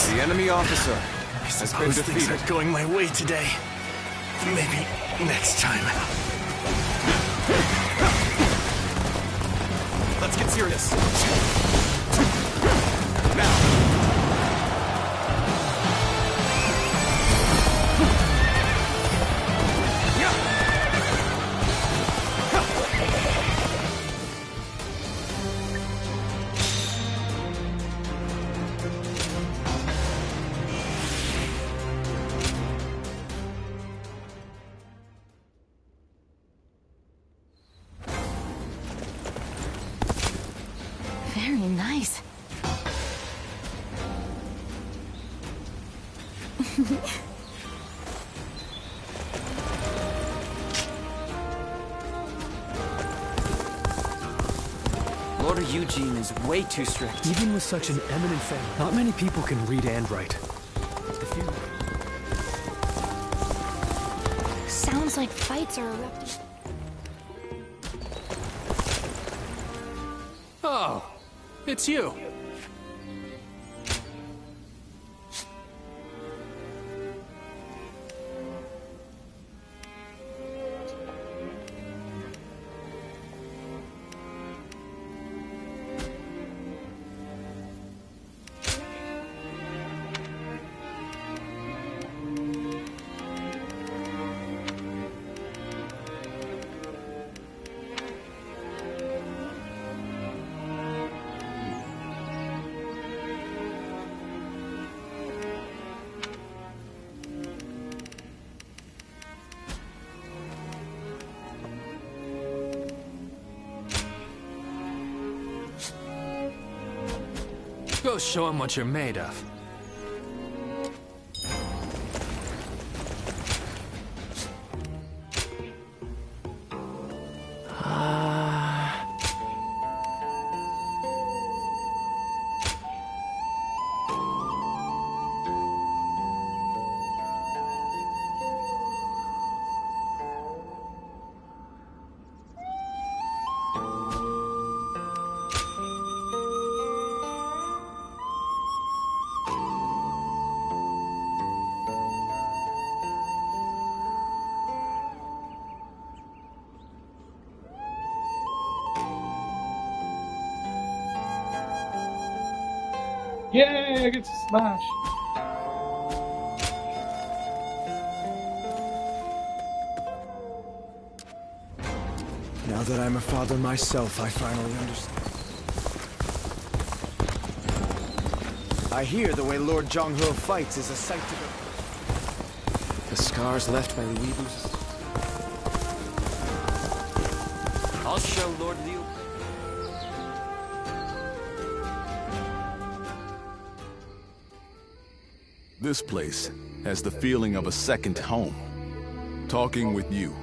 The enemy officer has been defeated. Things aren't going my way today. Maybe next time. Let's get serious. Very nice. Lord Eugene is way too strict. Even with such an eminent family, not many people can read and write. Sounds like fights are erupting. Oh, it's you. Go show him what you're made of. Yay, I get to smash! Now that I'm a father myself, I finally understand. I hear the way Lord Zhonghe fights is a sight to behold. The scars left by Louis Boo's. I'll show Lord Liu. This place has the feeling of a second home. Talking with you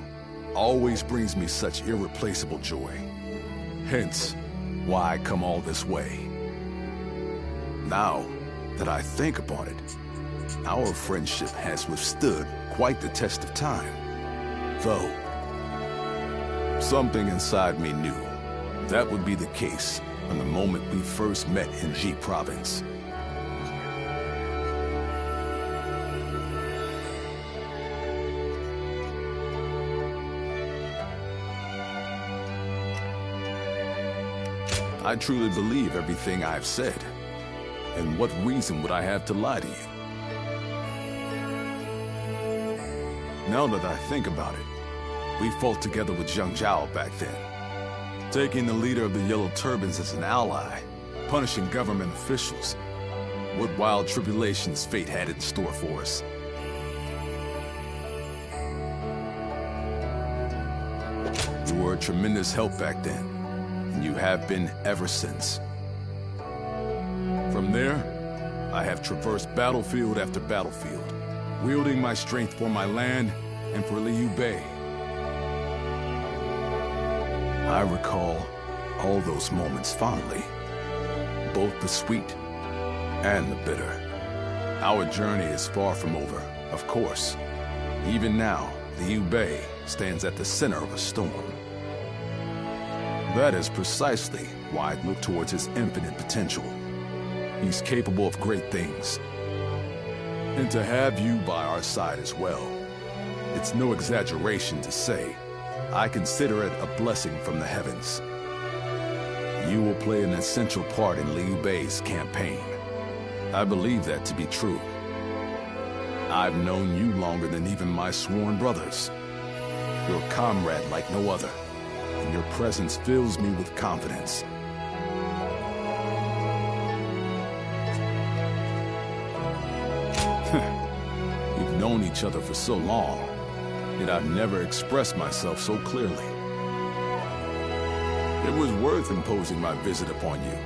always brings me such irreplaceable joy. Hence, why I come all this way. Now that I think about it, our friendship has withstood quite the test of time. Though, something inside me knew that would be the case on the moment we first met in Ji Province. I truly believe everything I've said. And what reason would I have to lie to you? Now that I think about it, we fought together with Zhang Zhao back then. Taking the leader of the Yellow Turbans as an ally, punishing government officials. What wild tribulations fate had in store for us. You were a tremendous help back then, and you have been ever since. From there, I have traversed battlefield after battlefield, wielding my strength for my land and for Liu Bei. I recall all those moments fondly, both the sweet and the bitter. Our journey is far from over, of course. Even now, Liu Bei stands at the center of a storm. That is precisely why I look towards his infinite potential. He's capable of great things. And to have you by our side as well, it's no exaggeration to say, I consider it a blessing from the heavens. You will play an essential part in Liu Bei's campaign. I believe that to be true. I've known you longer than even my sworn brothers. You're a comrade like no other, and your presence fills me with confidence. We've known each other for so long, yet I've never expressed myself so clearly. It was worth imposing my visit upon you,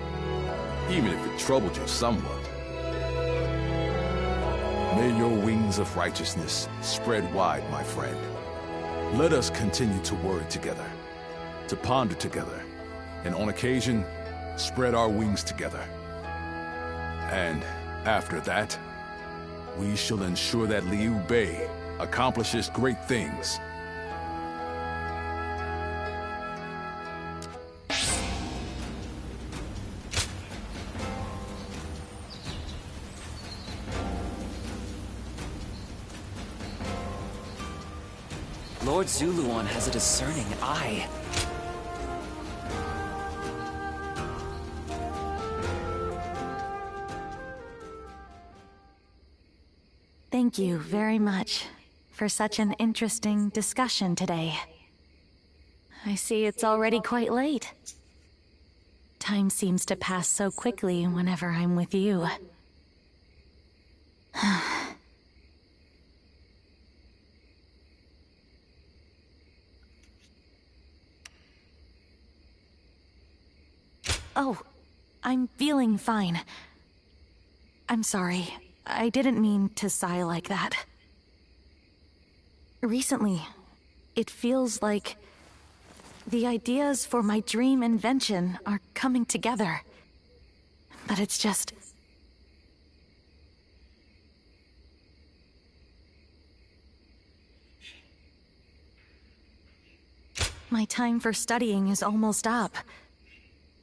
even if it troubled you somewhat. May your wings of righteousness spread wide, my friend. Let us continue to worry together, to ponder together, and on occasion, spread our wings together. And after that, we shall ensure that Liu Bei accomplishes great things. Lord Zuluan has a discerning eye. Thank you very much for such an interesting discussion today. I see it's already quite late. Time seems to pass so quickly whenever I'm with you. Oh, I'm feeling fine. I'm sorry. I didn't mean to sigh like that. Recently, it feels like the ideas for my dream invention are coming together. But it's just... my time for studying is almost up.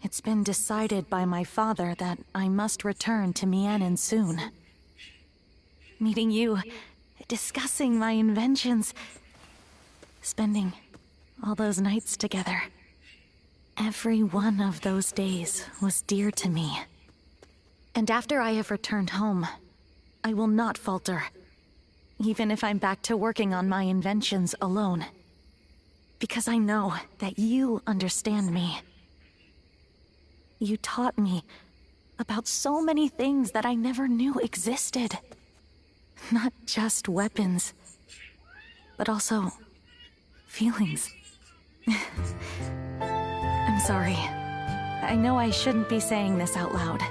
It's been decided by my father that I must return to Mianin soon. Meeting you, discussing my inventions, spending all those nights together. Every one of those days was dear to me. And after I have returned home, I will not falter, even if I'm back to working on my inventions alone. Because I know that you understand me. You taught me about so many things that I never knew existed. Not just weapons, but also feelings. I'm sorry. I know I shouldn't be saying this out loud.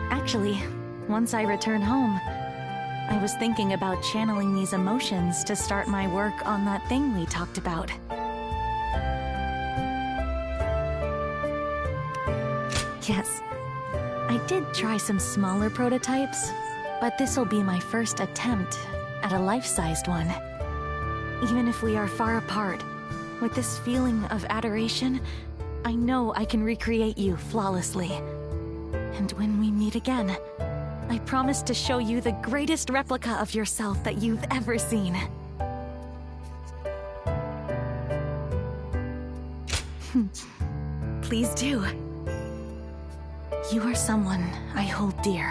Actually, once I return home, I was thinking about channeling these emotions to start my work on that thing we talked about. Yes, I did try some smaller prototypes, but this'll be my first attempt at a life-sized one. Even if we are far apart, with this feeling of adoration, I know I can recreate you flawlessly. And when we meet again, I promise to show you the greatest replica of yourself that you've ever seen. Please do. You are someone I hold dear.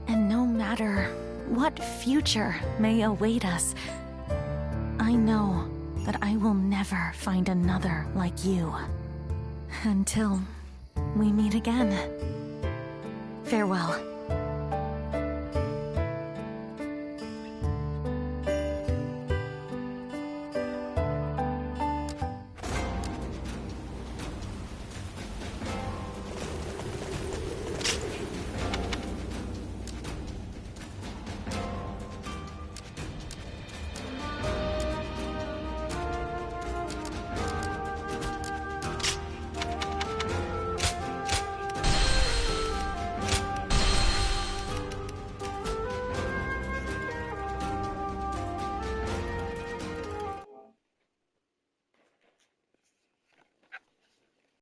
And no matter what future may await us, I know that I will never find another like you. Until we meet again. Farewell.